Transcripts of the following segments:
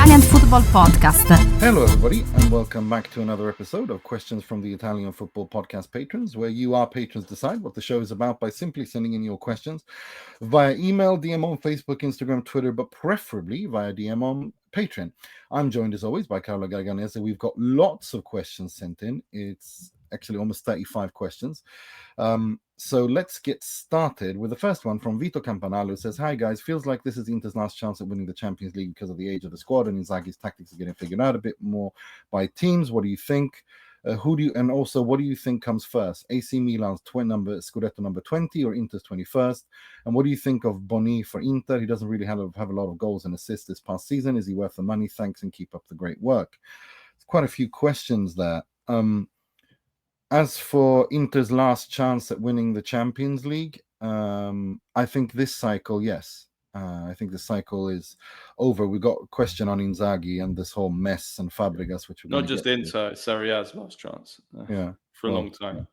Italian Football Podcast. Hello everybody and welcome back to another episode of Questions from the Italian Football Podcast Patrons, where you, our patrons, decide what the show is about by simply sending in your questions via email, DM on Facebook, Instagram, Twitter, but preferably via DM on Patreon. I'm joined as always by Carlo Garganese. We've got lots of questions sent in. It's actually almost 35 questions. So let's get started with the first one from Vito Campanale, who says, "Hi guys, feels like this is Inter's last chance at winning the Champions League because of the age of the squad, and Inzaghi's tactics are getting figured out a bit more by teams. What do you think? What do you think comes first? AC Milan's Scudetto number 20 or Inter's 21st? And what do you think of Boni for Inter? He doesn't really have a lot of goals and assists this past season. Is he worth the money? Thanks and keep up the great work." It's quite a few questions there. As for Inter's last chance at winning the Champions League, I think this cycle, yes. I think the cycle is over. We got a question on Inzaghi and this whole mess and Fabregas, which we're not just Inter, Serie A's last chance. For a long time.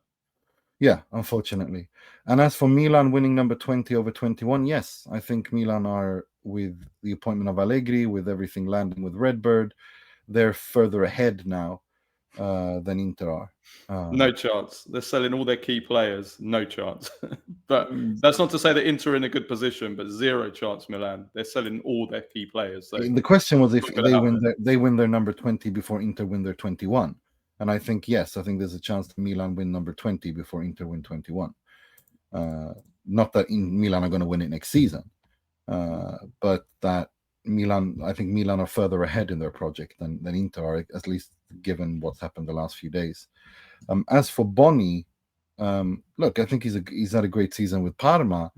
Yeah, unfortunately. And as for Milan winning number 20 over 21, yes, I think Milan are, with the appointment of Allegri, with everything landing with Redbird, they're further ahead now than Inter are. No chance. They're selling all their key players. No chance. But that's not to say that Inter are in a good position, but zero chance Milan. They're selling all their key players. So the question was if they win their number 20 before Inter win their 21. And I think, yes, I think there's a chance that Milan win number 20 before Inter win 21. Not that Milan are going to win it next season, but that I think Milan are further ahead in their project than Inter are, at least given what's happened the last few days. As for Boni, look, I think he's had a great season with Parma,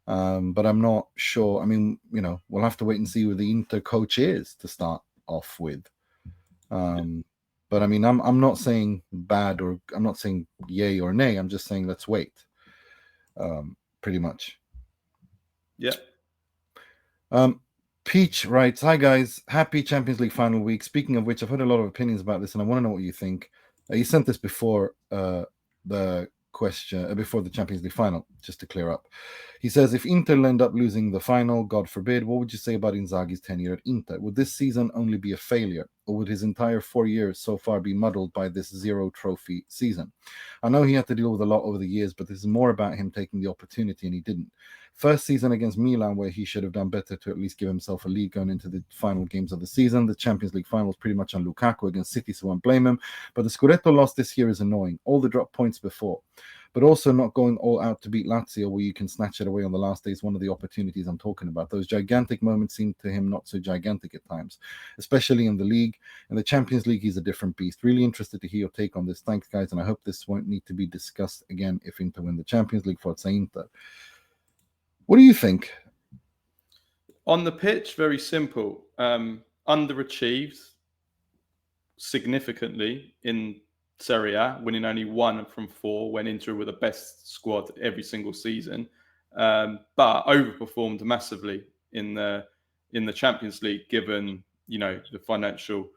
but I'm not sure. I mean, we'll have to wait and see who the Inter coach is to start off with. But I mean, I'm not saying bad, or I'm not saying yay or nay. I'm just saying let's wait. Pretty much. Yeah. Peach writes, "Hi guys, happy Champions League final week. Speaking of which, I've heard a lot of opinions about this, and I want to know what you think." You sent this before the question, before the Champions League final, just to clear up. He says, "If Inter end up losing the final, God forbid, what would you say about Inzaghi's tenure at Inter? Would this season only be a failure, or would his entire 4 years so far be muddled by this zero trophy season? I know he had to deal with a lot over the years, but this is more about him taking the opportunity, and he didn't. First season against Milan, where he should have done better to at least give himself a lead going into the final games of the season. The Champions League final was pretty much on Lukaku against City, so I won't blame him. But the Scudetto loss this year is annoying. All the drop points before. But also not going all out to beat Lazio, where you can snatch it away on the last day, is one of the opportunities I'm talking about. Those gigantic moments seem to him not so gigantic at times, especially in the league. In the Champions League, he's a different beast. Really interested to hear your take on this. Thanks, guys, and I hope this won't need to be discussed again if Inter win the Champions League. Forza Inter." What do you think? On the pitch, very simple. Underachieved significantly in Serie A, winning only 1 from 4 when Inter were the best squad every single season, but overperformed massively in the Champions League, given the financial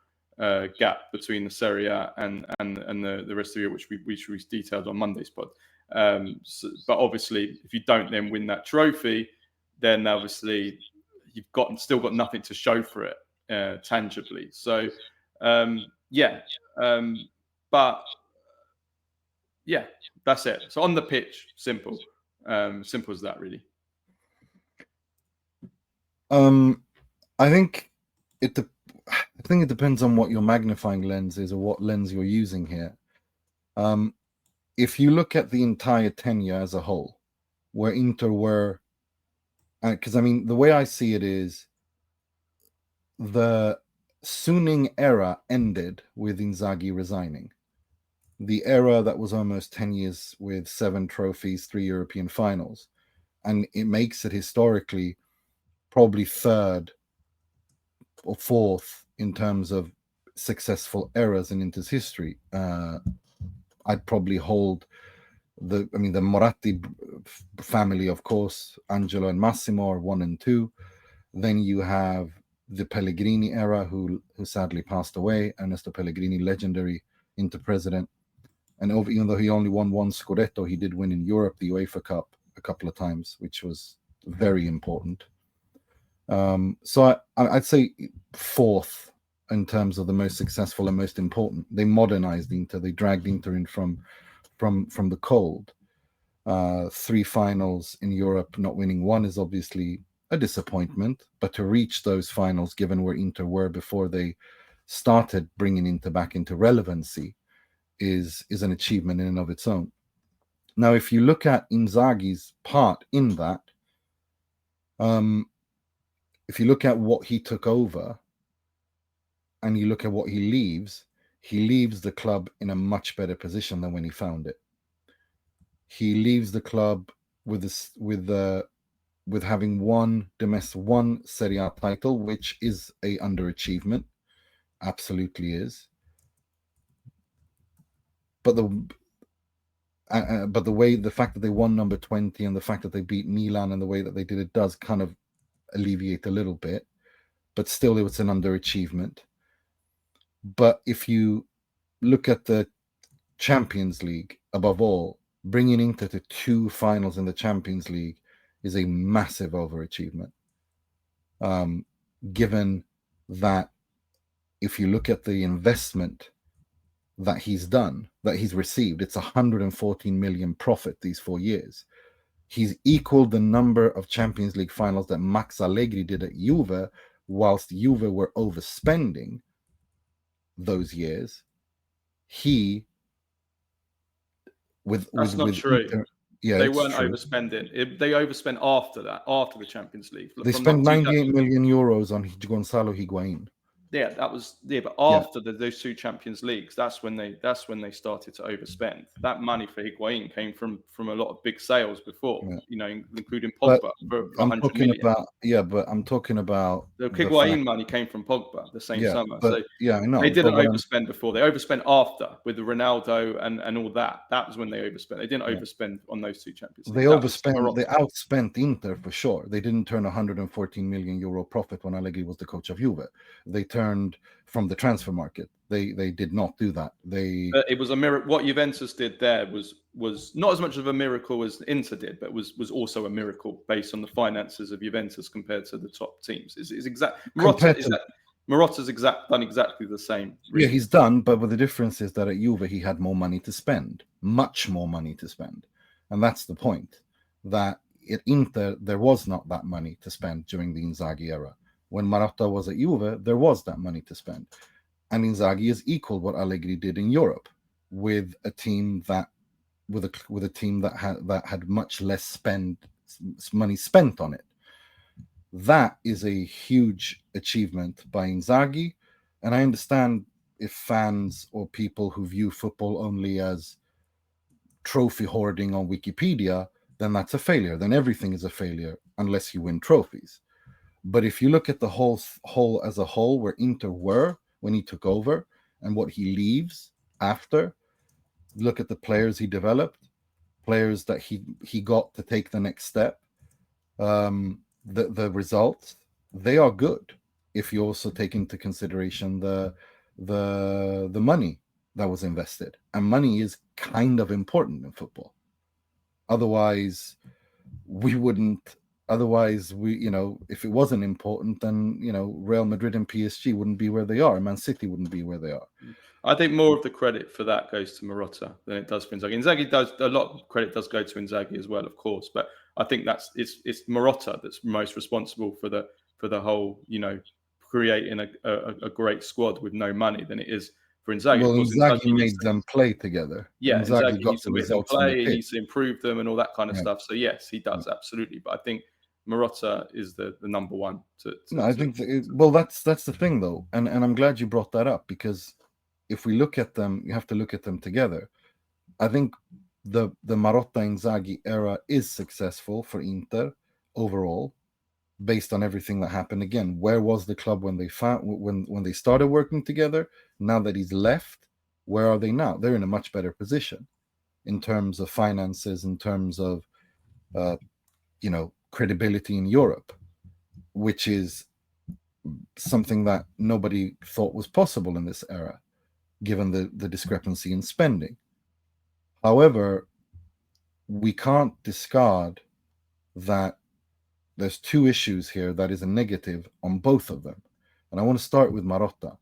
gap between the Serie A and the rest of the year, which we detailed on Monday's pod. But obviously, if you don't then win that trophy, then obviously you've still got nothing to show for it tangibly. So but yeah, that's it. So on the pitch, simple as that, really. I think it depends on what your magnifying lens is or what lens you're using here. If you look at the entire tenure as a whole, where Inter were, because I mean, the way I see it is the Suning era ended with Inzaghi resigning. The era that was almost 10 years with 7 trophies, 3 European finals. And it makes it historically probably 3rd or 4th in terms of successful eras in Inter's history. I'd probably hold the Moratti family, of course. Angelo and Massimo are 1 and 2. Then you have the Pellegrini era, who sadly passed away. Ernesto Pellegrini, legendary Inter president. And even though he only won 1 Scudetto, he did win in Europe the UEFA Cup a couple of times, which was very important. So I'd say fourth in terms of the most successful and most important. They modernized Inter. They dragged Inter in from the cold. 3 finals in Europe, not winning one is obviously a disappointment. But to reach those finals, given where Inter were before they started bringing Inter back into relevancy, is an achievement in and of its own. Now, if you look at Inzaghi's part in that, if you look at what he took over and you look at what he leaves the club in a much better position than when he found it. He leaves the club with having one Serie A title, which is a underachievement, absolutely is. But the fact that they won number 20 and the fact that they beat Milan and the way that they did it does kind of alleviate a little bit, but still it was an underachievement. But if you look at the Champions League, above all, bringing Inter to 2 finals in the Champions League is a massive overachievement. Given that if you look at the investment that he's done, that he's received, it's 114 million profit these 4 years. He's equaled the number of Champions League finals that Max Allegri did at Juve, whilst Juve were overspending those years. That's not true. Inter, they weren't overspending. They overspent after the Champions League. They spent 98 million euros on Gonzalo Higuain. Yeah, but after those 2 Champions Leagues, that's when they started to overspend. That money for Higuain came from a lot of big sales before, including Pogba for 100 million. But I'm talking about the Higuain money came from Pogba the same summer. I know. They didn't overspend before. They overspent after with the Ronaldo and all that. That was when they overspent. They didn't overspend on those 2 Champions Leagues. They outspent Inter for sure. They didn't turn 114 million euro profit when Allegri was the coach of Juve. They turned from the transfer market. They did not do that. It was a miracle. What Juventus did there was not as much of a miracle as Inter did, but was also a miracle based on the finances of Juventus compared to the top teams. Marotta's done exactly the same. Really. Yeah, he's done, but the difference is that at Juve he had more money to spend, much more money to spend, and that's the point. That at Inter there was not that money to spend during the Inzaghi era. When Marotta was at Juve, there was that money to spend. And Inzaghi has equaled what Allegri did in Europe with a team that had much less money spent on it. That is a huge achievement by Inzaghi. And I understand if fans or people who view football only as trophy hoarding on Wikipedia, then that's a failure. Then everything is a failure unless you win trophies. But if you look at the whole as a whole, where Inter were when he took over and what he leaves after, look at the players he developed, players that he got to take the next step, the results, they are good. If you also take into consideration the money that was invested, and money is kind of important in football. Otherwise, if it wasn't important, then Real Madrid and PSG wouldn't be where they are. Man City wouldn't be where they are. I think more of the credit for that goes to Marotta than it does for Inzaghi. Inzaghi does a lot of credit does go to Inzaghi as well, of course, but I think it's Marotta that's most responsible for the whole creating a great squad with no money than it is for Inzaghi. Well, Inzaghi made them play together. Yeah, Inzaghi needs to make them play. He needs to improve them and all that kind of stuff. So yes, he does absolutely. But I think Marotta is the number one. I think that's the thing though, and I'm glad you brought that up, because if we look at them, you have to look at them together. I think the Marotta Inzaghi era is successful for Inter overall, based on everything that happened. Again, where was the club when they started working together? Now that he's left, where are they now? They're in a much better position in terms of finances, in terms of credibility in Europe, which is something that nobody thought was possible in this era, given the discrepancy in spending. However, we can't discard that there's two issues here that is a negative on both of them. And I want to start with Marotta.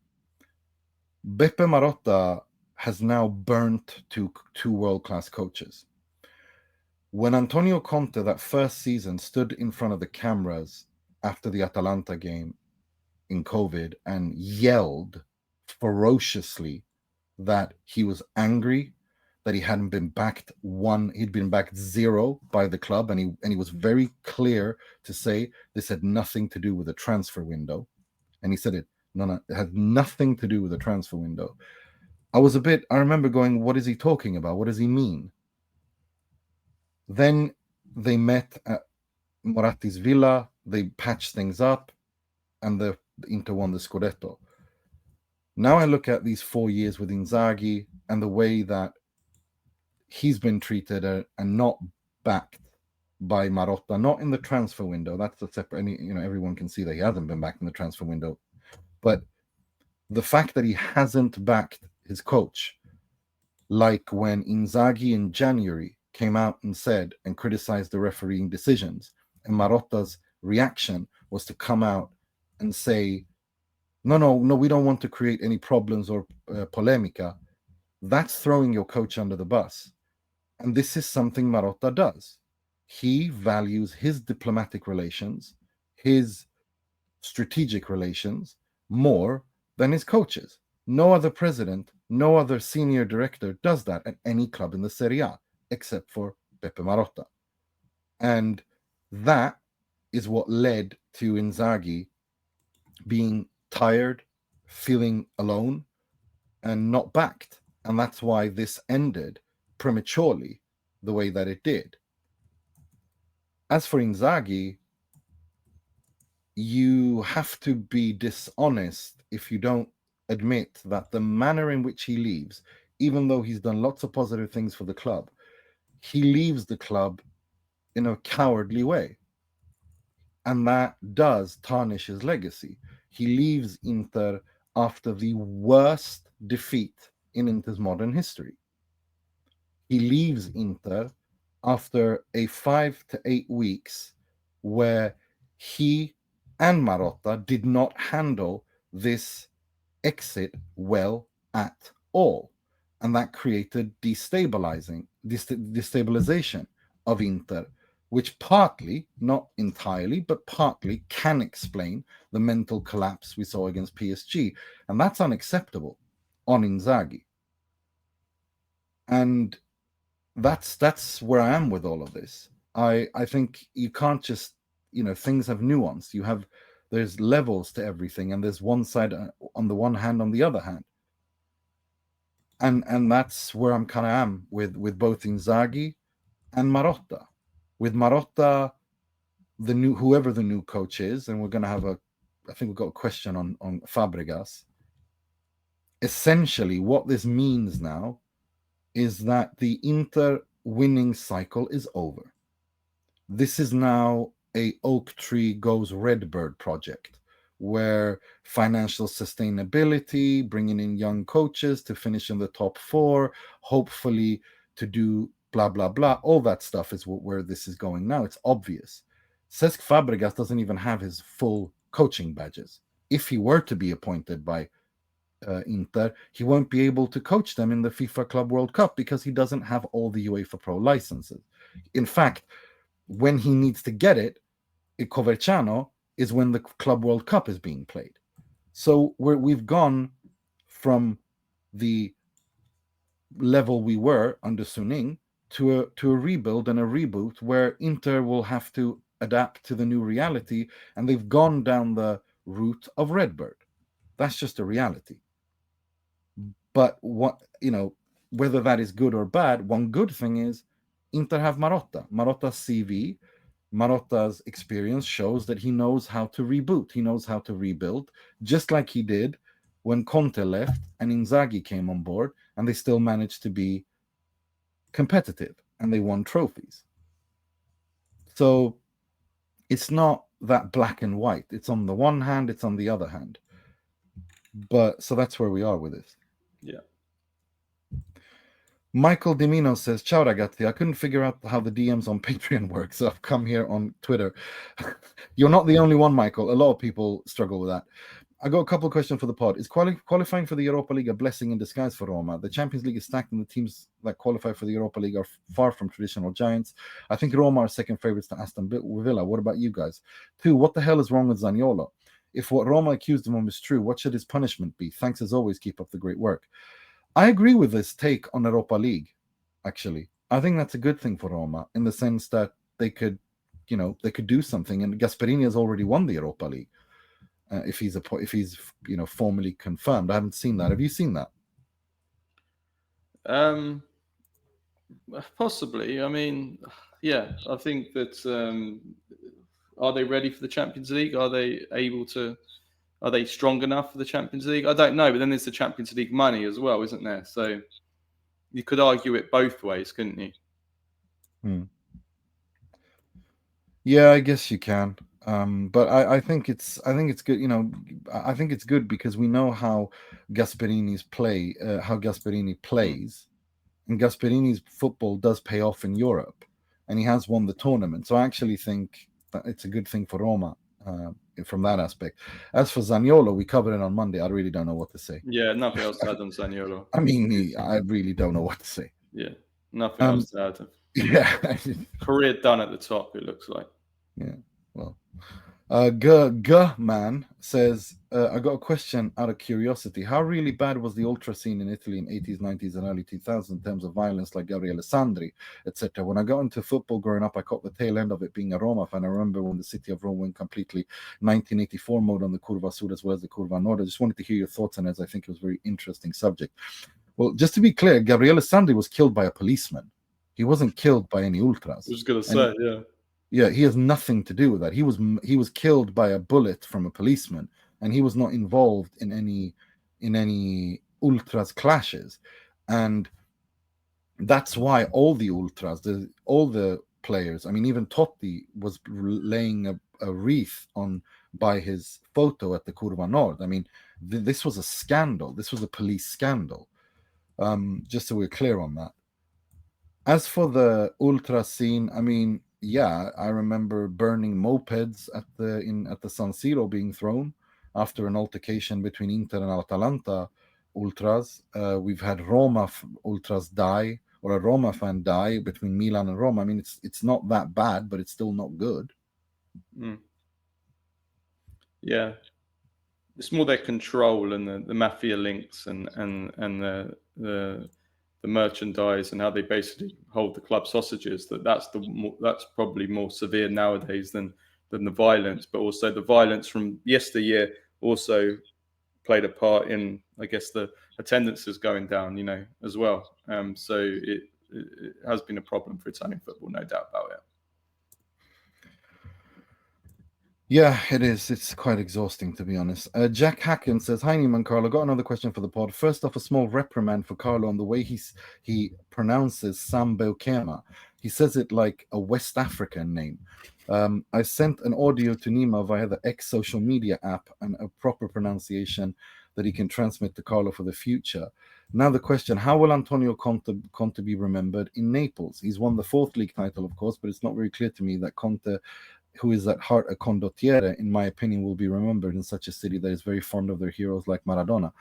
Beppe Marotta has now burnt two world-class coaches. When Antonio Conte, that first season, stood in front of the cameras after the Atalanta game in COVID and yelled ferociously that he was angry, that he hadn't been backed he'd been backed zero by the club, and he was very clear to say this had nothing to do with the transfer window. And he said it had nothing to do with the transfer window. I remember going, what is he talking about? What does he mean? Then they met at Moratti's villa, they patched things up, and the Inter won the Scudetto. Now I look at these 4 years with Inzaghi and the way that he's been treated and not backed by Marotta, not in the transfer window. That's a separate, everyone can see that he hasn't been backed in the transfer window. But the fact that he hasn't backed his coach, like when Inzaghi in January came out and said and criticized the refereeing decisions, and Marotta's reaction was to come out and say, no, we don't want to create any problems or polemica. That's throwing your coach under the bus. And this is something Marotta does. He values his diplomatic relations, his strategic relations, more than his coaches. No other president, no other senior director does that at any club in the Serie A, except for Beppe Marotta. And that is what led to Inzaghi being tired, feeling alone, and not backed. And that's why this ended prematurely the way that it did. As for Inzaghi, you have to be dishonest if you don't admit that the manner in which he leaves, even though he's done lots of positive things for the club, he leaves the club in a cowardly way. And that does tarnish his legacy. He leaves Inter after the worst defeat in Inter's modern history. He leaves Inter after a 5 to 8 weeks where he and Marotta did not handle this exit well at all. And that created destabilization of Inter, which partly, not entirely, but partly can explain the mental collapse we saw against PSG. And that's unacceptable on Inzaghi. And that's where I am with all of this. I think you can't just, things have nuance. There's levels to everything, and there's one side on the one hand, on the other hand. And that's where I'm kind of am with both Inzaghi and Marotta. With Marotta, whoever the new coach is, and we're going to have I think we've got a question on Fabregas. Essentially, what this means now is that the Inter winning cycle is over. This is now a oak tree goes redbird project, where financial sustainability, bringing in young coaches to finish in the top 4, hopefully to do blah, blah, blah. All that stuff is where this is going now. It's obvious. Cesc Fabregas doesn't even have his full coaching badges. If he were to be appointed by Inter, he won't be able to coach them in the FIFA Club World Cup because he doesn't have all the UEFA Pro licenses. In fact, when he needs to get it, Coverciano is when the Club World Cup is being played. So we've gone from the level we were under Suning to a rebuild and a reboot where Inter will have to adapt to the new reality, and they've gone down the route of Redbird. That's just a reality. But whether that is good or bad, one good thing is Inter have Marotta. Marotta's CV, Marotta's experience shows that he knows how to reboot. He knows how to rebuild, just like he did when Conte left and Inzaghi came on board, and they still managed to be competitive and they won trophies. So it's not that black and white. It's on the one hand, it's on the other hand. But so that's where we are with this. Yeah. Michael Dimino says, Ciao ragazzi, I couldn't figure out how the DMs on Patreon work, so I've come here on Twitter. You're not the only one, Michael. A lot of people struggle with that. I got a couple of questions for the pod. Is qualifying for the Europa League a blessing in disguise for Roma? The Champions League is stacked and the teams that qualify for the Europa League are far from traditional giants. I think Roma are second favourites to Aston Villa. What about you guys? 2, what the hell is wrong with Zaniolo? If what Roma accused him of is true, what should his punishment be? Thanks as always. Keep up the great work. I agree with this take on Europa League, actually. I think that's a good thing for Roma in the sense that they could do something. And Gasperini has already won the Europa League. If he's formally confirmed. I haven't seen that. Have you seen that? Possibly. I mean, yeah, I think that are they ready for the Champions League? Are they strong enough for the Champions League? I don't know, but then there's the Champions League money as well, isn't there? So you could argue it both ways, couldn't you? Yeah, I guess you can. But I think it's good. I think it's good because we know how Gasperini plays, and Gasperini's football does pay off in Europe, and he has won the tournament. So I actually think that it's a good thing for Roma from that aspect. As for Zaniolo, we covered it on Monday. I really don't know what to say. Yeah, nothing else to add on Zaniolo. I mean, I really don't know what to say. Yeah, nothing else to add. Yeah, career done at the top. It looks like. Yeah, well. Gman says, I got a question out of curiosity. How really bad was the ultra scene in Italy in 80s, 90s, and early 2000s in terms of violence, like Gabriele Sandri, etc.? When I got into football growing up, I caught the tail end of it being a Roma fan. I remember when the city of Rome went completely 1984 mode on the Curva Sud as well as the Curva Nord. I just wanted to hear your thoughts on it, as I think it was a very interesting subject. Well, just to be clear, Gabriele Sandri was killed by a policeman. He wasn't killed by any ultras. I was going to say, yeah. Yeah, he has nothing to do with that. He was killed by a bullet from a policeman, and he was not involved in any ultras clashes, and that's why all the ultras, all the players. I mean, even Totti was laying a wreath by his photo at the Curva Nord. I mean, this was a scandal. This was a police scandal. Just so we're clear on that. As for the ultra scene, I mean, yeah, I remember burning mopeds at the San Siro being thrown after an altercation between Inter and Atalanta ultras. We've had Roma ultras die, or a Roma fan die between Milan and Roma. I mean, it's not that bad, but it's still not good. Yeah, it's more their control and the mafia links and the merchandise and how they basically hold the club sausages. That's probably more severe nowadays than the violence, but also the violence from yesteryear also played a part in, I guess, the attendances going down, as well. So it has been a problem for Italian football, no doubt about it. Yeah, it is. It's quite exhausting, to be honest. Jack Hacken says, Hi, Neiman Carlo. Got another question for the pod. First off, a small reprimand for Carlo on the way he pronounces Sam Beukema. He says it like a West African name. I sent an audio to Nima via the X social media app and a proper pronunciation that he can transmit to Carlo for the future. Now the question, how will Antonio Conte be remembered in Naples? He's won the 4th league title, of course, but it's not very clear to me that Conte, who is at heart a condottiere, in my opinion, will be remembered in such a city that is very fond of their heroes like Maradona.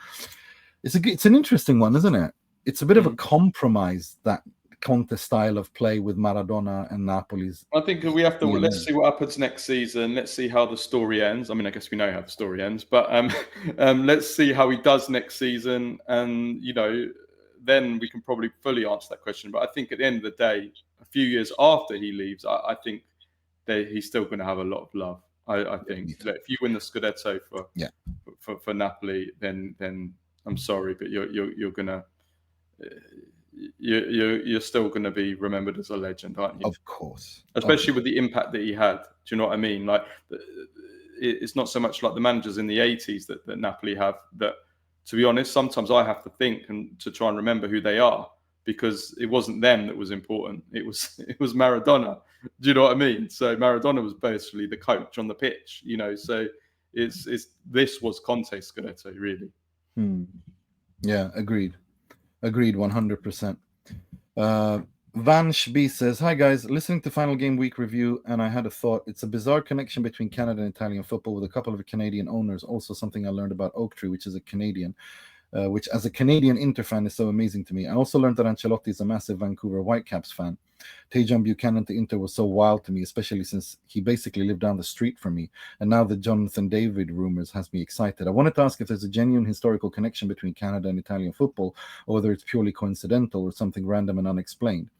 It's an interesting one, isn't it? It's a bit of a compromise, that Conte style of play with Maradona and Napoli's. I think we have to let's see what happens next season. Let's see how the story ends. I mean, I guess we know how the story ends, but let's see how he does next season, and then we can probably fully answer that question. But I think at the end of the day, a few years after he leaves, I think he's still going to have a lot of love. I think that if you win the Scudetto for Napoli, then I'm sorry, but you're gonna you're still going to be remembered as a legend, aren't you? Of course, especially with the impact that he had. Do you know what I mean? Like, it's not so much like the managers in the 80s that Napoli have. That, to be honest, sometimes I have to think and to try and remember who they are, because it wasn't them that was important. It was Maradona. Do you know what I mean? So Maradona was basically the coach on the pitch. So this was Conte's Scudetto, really. Yeah, agreed 100%. Vansh B says, "Hi guys, listening to Final Game Week review, and I had a thought. It's a bizarre connection between Canada and Italian football with a couple of Canadian owners. Also, something I learned about Oaktree, which is a Canadian, which as a Canadian Inter fan is so amazing to me. I also learned that Ancelotti is a massive Vancouver Whitecaps fan. Tejan Buchanan to Inter was so wild to me, especially since he basically lived down the street from me. And now the Jonathan David rumors has me excited. I wanted to ask if there's a genuine historical connection between Canada and Italian football, or whether it's purely coincidental or something random and unexplained.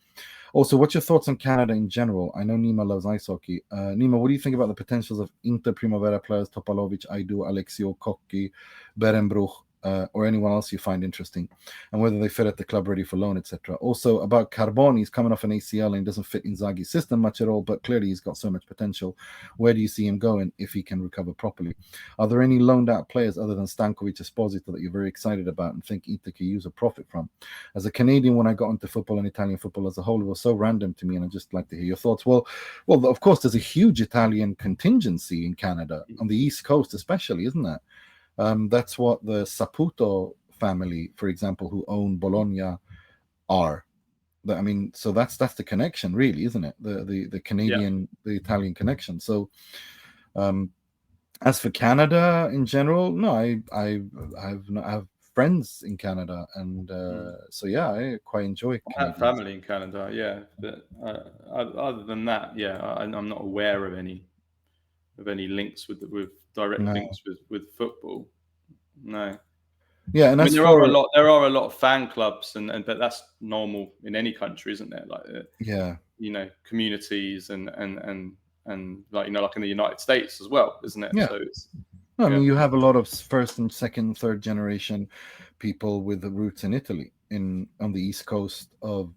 Also, what's your thoughts on Canada in general? I know Nima loves ice hockey. Nima, what do you think about the potentials of Inter Primavera players Topalovic, Aidu, Alexio, Kokki, Berenbruch, or anyone else you find interesting, and whether they fit at the club ready for loan, etc. Also, about Carboni, he's coming off an ACL and doesn't fit Inzaghi's system much at all, but clearly he's got so much potential. Where do you see him going if he can recover properly? Are there any loaned out players other than Stankovic Esposito that you're very excited about and think Inter can use a profit from? As a Canadian, when I got into football and Italian football as a whole, it was so random to me, and I'd just like to hear your thoughts. Well, of course, there's a huge Italian contingency in Canada, on the East Coast especially, isn't there? That's what the Saputo family, for example, who own Bologna, are. I mean, so that's the connection, really, isn't it? The Canadian, the Italian connection. So, as for Canada in general, no, I have friends in Canada, and so yeah, I quite enjoy. I have family in Canada, yeah, but other than that, yeah, I'm not aware of any links with direct links with football. No. Yeah, and there are a lot of fan clubs, but that's normal in any country, isn't there? Like communities and like like in the United States as well, isn't it? Yeah. So I mean, you have a lot of first and second, third generation people with the roots in Italy, on the East Coast of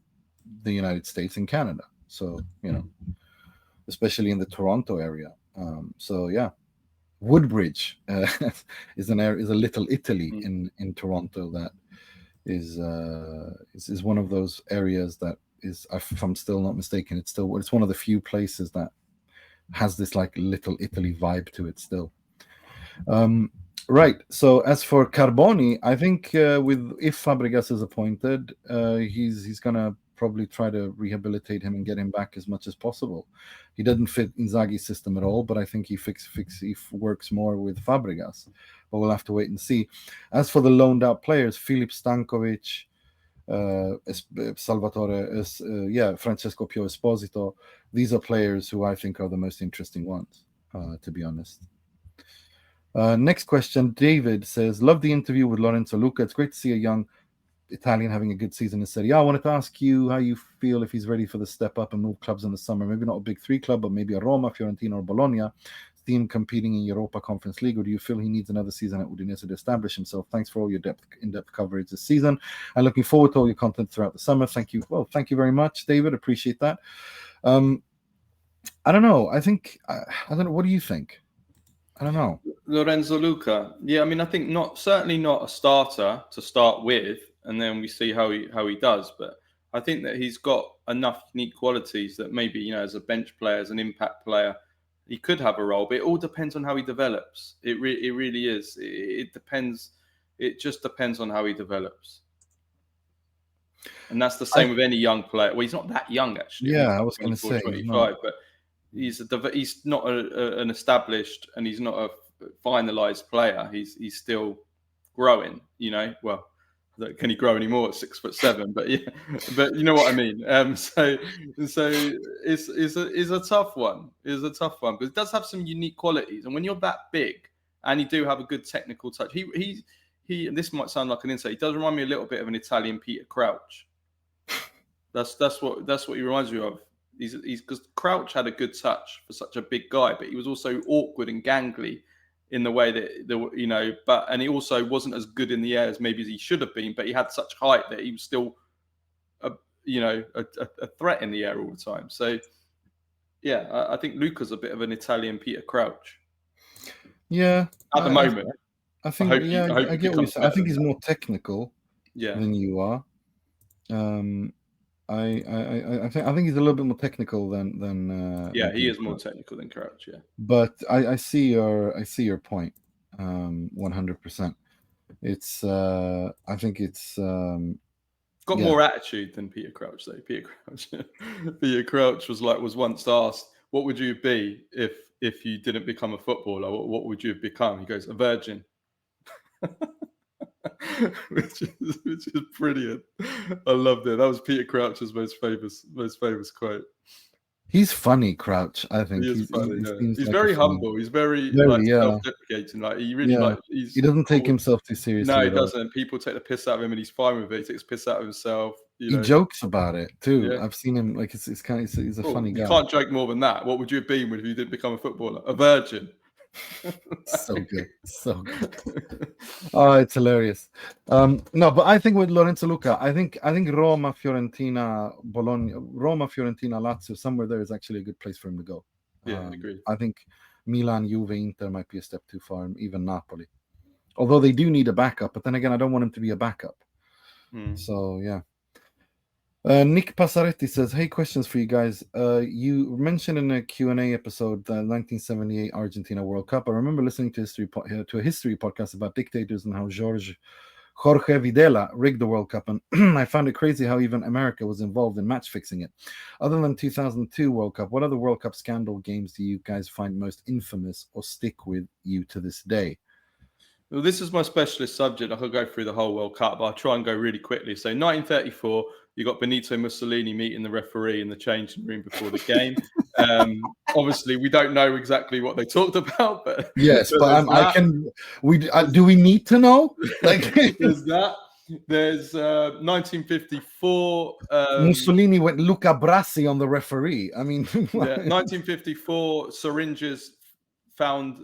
the United States and Canada. So especially in the Toronto area. So yeah. Woodbridge is a little Italy in Toronto that is one of those areas that is, if I'm still not mistaken, it's one of the few places that has this like little Italy vibe to it still. Right. So as for Carboni, I think if Fabregas is appointed, he's gonna probably try to rehabilitate him and get him back as much as possible. He doesn't fit Inzaghi's system at all, but I think he works more with Fabregas. But we'll have to wait and see. As for the loaned out players, Filip Stankovic, Salvatore, Francesco Pio Esposito, these are players who I think are the most interesting ones, to be honest. Next question, David says, love the interview with Lorenzo Luca. It's great to see a young Italian having a good season in Serie A. I wanted to ask you how you feel if he's ready for the step up and move clubs in the summer. Maybe not a big three club, but maybe a Roma, Fiorentina, or Bologna. Team competing in Europa Conference League, or do you feel he needs another season at Udinese to establish himself? Thanks for all your in-depth coverage this season, and looking forward to all your content throughout the summer. Thank you. Well, thank you very much, David. Appreciate that. I don't know. I think I don't know. What do you think? I don't know. Lorenzo Luca. Yeah, I mean, I think certainly not a starter to start with, and then we see how he does. But I think that he's got enough unique qualities that maybe, as a bench player, as an impact player, he could have a role. But it all depends on how he develops. It really is. It depends. It just depends on how he develops. And that's the same with any young player. Well, he's not that young, actually. Yeah, I was going to say 25, but he's not an established, and he's not a finalized player. He's still growing. Well, can he grow anymore at 6'7"? But yeah, but you know what I mean. So it's a tough one. It's a tough one because it does have some unique qualities, and when you're that big and you do have a good technical touch, he. And this might sound like an insight. He does remind me a little bit of an Italian Peter Crouch. That's what he reminds me of. He's because Crouch had a good touch for such a big guy, but he was also awkward and gangly in the way that and he also wasn't as good in the air as maybe he should have been. But he had such height that he was still a threat in the air all the time. So yeah, I think Luca's a bit of an Italian Peter Crouch. Yeah, at the moment. I think I get what you're saying. I think he's more technical than you are. I think he's a little bit more technical than he is more technical than Crouch. Yeah, but I see your point. 100%. It's I think it's got Yeah. more attitude than Peter Crouch, though. Peter Crouch was once asked, "What would you be if you didn't become a footballer? What would you have become?" He goes, "A virgin," which is brilliant. I loved it. That was Peter Crouch's most famous quote. He's funny, Crouch. I think He is funny. seems He's like very a funny, humble. He's very yeah, self-deprecating. Like he really yeah. he's He doesn't take cool. himself too seriously. No, he at all. doesn't. People take the piss out of him, and he's fine with it. He takes piss out of himself. He jokes about it too. Yeah. I've seen him. Like it's kind of he's a funny guy. You can't joke more than that. What would you have been if you didn't become a footballer? A virgin. So good, so good. Oh, it's hilarious. No, but I think with Lorenzo Luca, I think Roma, Fiorentina, Bologna, Lazio, somewhere there is actually a good place for him to go. Yeah, agreed. I think Milan, Juve, Inter might be a step too far, even Napoli. Although they do need a backup, but then again, I don't want him to be a backup. So yeah. Nick Passaretti says, "Hey, questions for you guys. You mentioned in a Q&A episode the 1978 Argentina World Cup. I remember listening to a history podcast about dictators and how Jorge Videla rigged the World Cup, and I found it crazy how even America was involved in match fixing it. Other than 2002 World Cup, what other World Cup scandal games do you guys find most infamous or stick with you to this day?" Well, this is my specialist subject. I could go through the whole World Cup, but I'll try and go really quickly. So 1934, you got Benito Mussolini meeting the referee in the changing room before the game. Obviously, we don't know exactly what they talked about, but yes, but do we need to know? Like, there's that. There's 1954. Mussolini went Luca Brasi on the referee. I mean, 1954 syringes found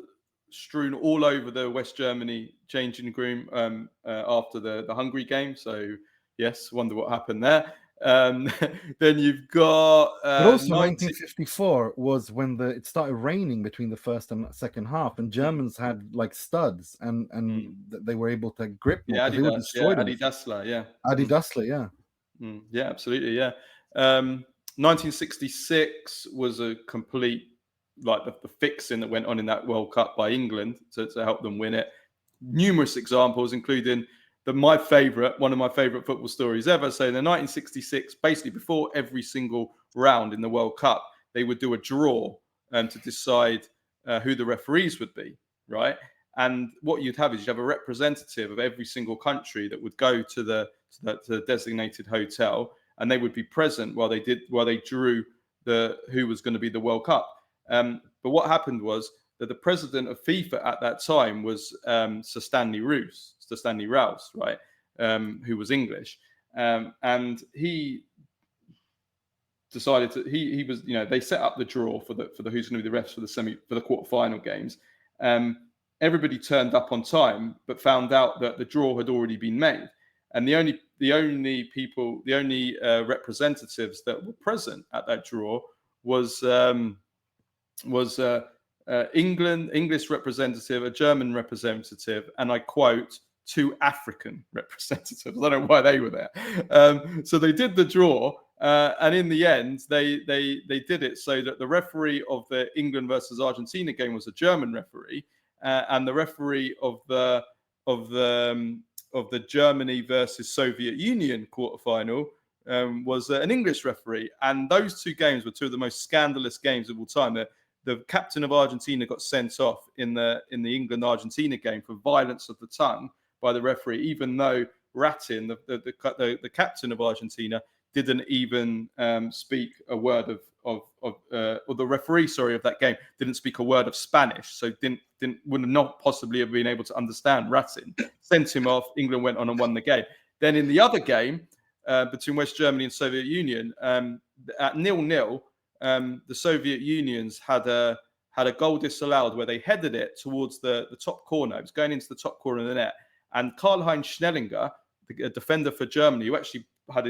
strewn all over the West Germany changing room after the Hungary game. So yes, wonder what happened there. Then you've got but also 1954 was when it started raining between the first and second half, and Germans had like studs and they were able to grip more. Adi Dassler, yeah. Yeah, absolutely, yeah. 1966 was a complete the fixing that went on in that World Cup by England to help them win it. Numerous examples, including one of my favorite football stories ever. So in the 1966, basically before every single round in the World Cup, they would do a draw to decide who the referees would be, right? And what you'd have is you'd have a representative of every single country that would go to the designated hotel, and they would be present while they drew who was going to be the World Cup. But what happened was that the president of FIFA at that time was Sir Stanley Rouse, right? Who was English, and he decided he was, they set up the draw for the who's going to be the refs for the quarterfinal games. Everybody turned up on time, but found out that the draw had already been made, and the only representatives that were present at that draw was English representative, a German representative, and I quote, 2 African representatives. I don't know why they were there. So they did the draw, and in the end, they did it so that the referee of the England versus Argentina game was a German referee, and the referee of the Germany versus Soviet Union quarterfinal was an English referee. And those 2 games were 2 of the most scandalous games of all time. The captain of Argentina got sent off in the England-Argentina game for violence of the tongue by the referee, even though Ratin, the captain of Argentina, didn't even speak a word of or the referee, of that game didn't speak a word of Spanish, so would not possibly have been able to understand Ratin. Sent him off. England went on and won the game. Then in the other game between West Germany and Soviet Union, at 0-0. The Soviet Unions had a goal disallowed where they headed it towards the top corner. It was going into the top corner of the net. And Karl-Heinz Schnellinger, the defender for Germany, who actually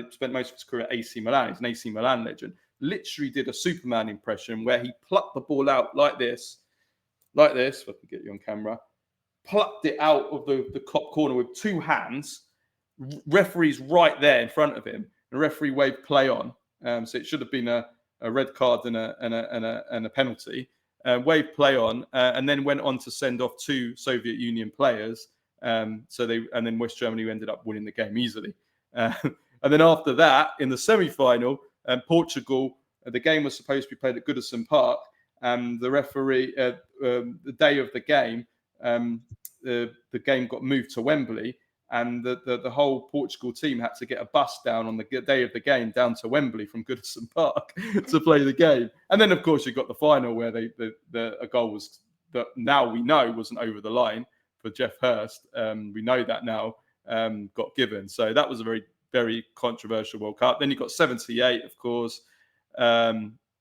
spent most of his career at AC Milan, he's an AC Milan legend, literally did a Superman impression where he plucked the ball out like this, if I can get you on camera, plucked it out of the top corner with 2 hands, referee's right there in front of him, the referee waved play on. So it should have been a red card and a penalty. Waved play on, and then went on to send off 2 Soviet Union players. And then West Germany ended up winning the game easily. And then after that, in the semi-final, Portugal, the game was supposed to be played at Goodison Park, and the referee, the day of the game, the game got moved to Wembley, and the whole Portugal team had to get a bus down on the day of the game down to Wembley from Goodison Park to play the game. And then, of course, you got the final where a goal was that now we know wasn't over the line for Jeff Hurst. We know that now got given. So that was a very, very controversial World Cup. Then you've got 78, of course.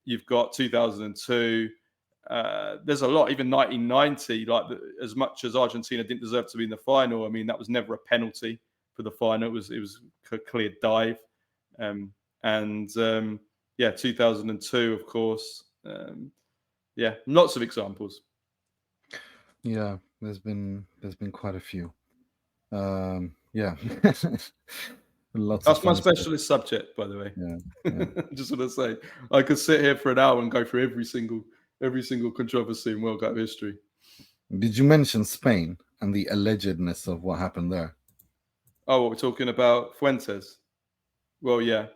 You've got 2002. There's a lot, even 1990, like as much as Argentina didn't deserve to be in the final. I mean, that was never a penalty for the final. It was a clear dive. 2002, of course. Lots of examples. Yeah, there's been quite a few. That's my specialist subject, by the way. Yeah. Just want to say, I could sit here for an hour and go through every single controversy in World Cup history. Did you mention Spain and the allegedness of what happened there? Oh, what we're talking about, Fuentes? Well, yeah.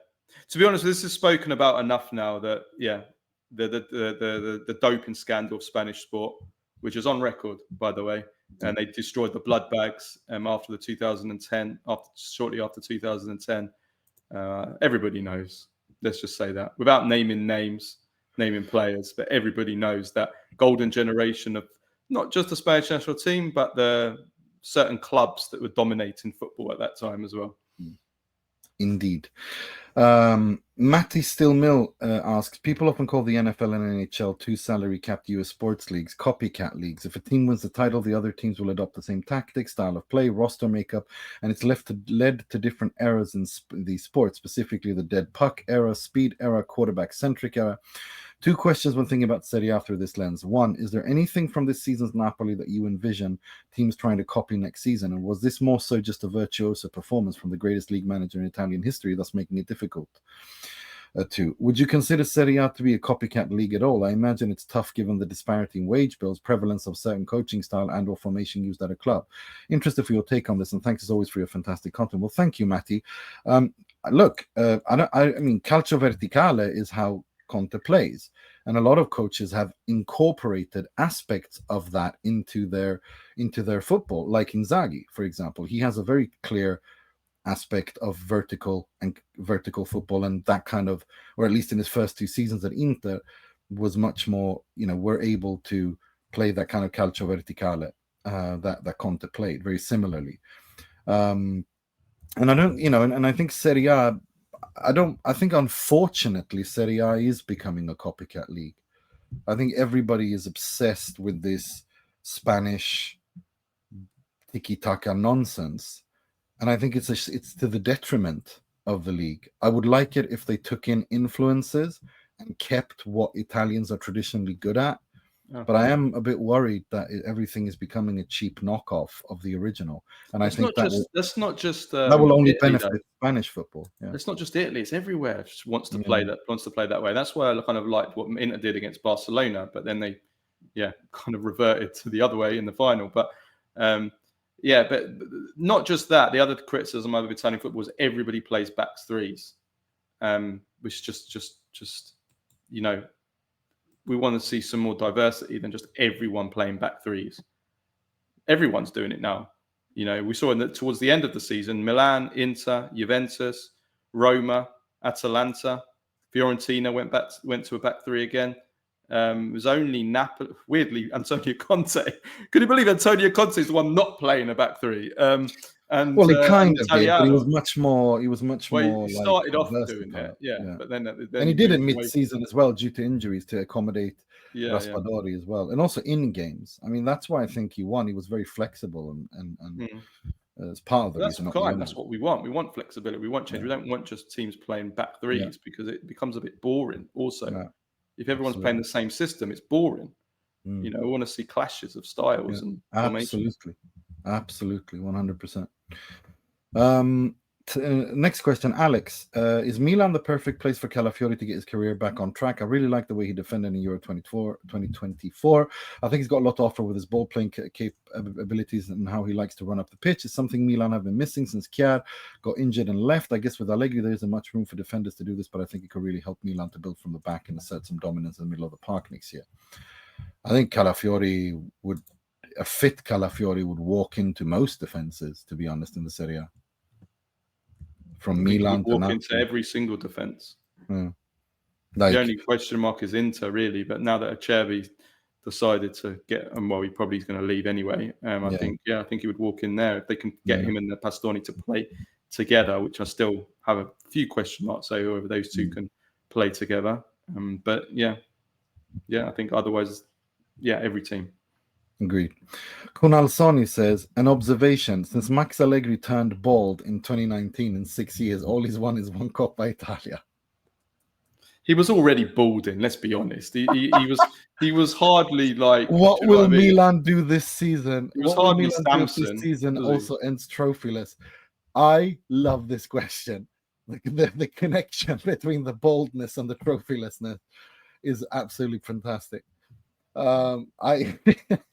To be honest, this is spoken about enough now that the doping scandal of Spanish sport, which is on record, by the way, and they destroyed the blood bags after the 2010, shortly after 2010. Everybody knows. Let's just say that without naming names, naming players, but everybody knows that golden generation of not just the Spanish national team, but the certain clubs that were dominating football at that time as well. Indeed. Matty Stillmill asks, people often call the NFL and NHL two salary-capped US sports leagues copycat leagues. If a team wins the title, the other teams will adopt the same tactics, style of play, roster makeup, and it's led to different eras in these sports, specifically the dead puck era, speed era, quarterback-centric era. Two questions when thinking about Serie A through this lens. One, is there anything from this season's Napoli that you envision teams trying to copy next season? And was this more so just a virtuoso performance from the greatest league manager in Italian history, thus making it difficult? Two, would you consider Serie A to be a copycat league at all? I imagine it's tough given the disparity in wage bills, prevalence of certain coaching style and or formation used at a club. Interested for your take on this, and thanks as always for your fantastic content. Well, thank you, Matty. I mean, calcio verticale is how Conte plays, and a lot of coaches have incorporated aspects of that into their football, like Inzaghi, for example. He has a very clear aspect of vertical football, and that kind of, or at least in his first two seasons at Inter, was much more, we're able to play that kind of calcio verticale that Conte played very similarly. And I don't, and I think Serie A, I think unfortunately Serie A is becoming a copycat league. I think everybody is obsessed with this Spanish tiki-taka nonsense, and I think it's to the detriment of the league. I would like it if they took in influences and kept what Italians are traditionally good at. Okay. But I am a bit worried that everything is becoming a cheap knockoff of the original, and I think that will only benefit Spanish football. Yeah. It's not just Italy; it's everywhere. Just wants to play that way. That's why I kind of liked what Inter did against Barcelona, but then they, kind of reverted to the other way in the final. But but not just that. The other criticism of Italian football is everybody plays backs threes, which just we want to see some more diversity than just everyone playing back threes. Everyone's doing it now. We saw towards the end of the season, Milan, Inter, Juventus, Roma, Atalanta, Fiorentina went to a back three again. It was only Napoli, weirdly, Antonio Conte. Could you believe Antonio Conte is the one not playing a back three? Well, he kind of did, but he was much more. He started off doing it, but then and he did it mid-season as well due to injuries to accommodate Raspadori as well, and also in games. I mean, that's why I think he won. He was very flexible, and as part of the reason. That's what we want. We want flexibility. We want change. We don't want just teams playing back threes because it becomes a bit boring. Also, if everyone's playing the same system, it's boring. We want to see clashes of styles and absolutely, 100%. Next question, Alex. Is Milan the perfect place for Calafiori to get his career back on track? I really like the way he defended in Euro 2024. I think he's got a lot to offer with his ball playing abilities and how he likes to run up the pitch. It's something Milan have been missing since Kjær got injured and left. I guess with Allegri, there isn't much room for defenders to do this, but I think it could really help Milan to build from the back and assert some dominance in the middle of the park next year. I think Calafiori would, a fit Calafiori would walk into most defenses, to be honest, in the Serie A. From Milan to walk Napoli. into every single defense. Like, the only question mark is Inter, really. But now that Acerbi decided to get, and well, he probably is going to leave anyway. I think he would walk in there if they can get him and the Pastoni to play together, which I still have a few question marks over whether those two can play together. But I think otherwise, every team. Agreed. Kunal Soni says, an observation, since Max Allegri turned bald in 2019, in 6 years, all he's won is one Coppa Italia. He was already balding, let's be honest. He was hardly like... What will Milan do this season? He was hardly Samson. This season also ends trophyless. I love this question. The connection between the baldness and the trophylessness is absolutely fantastic. So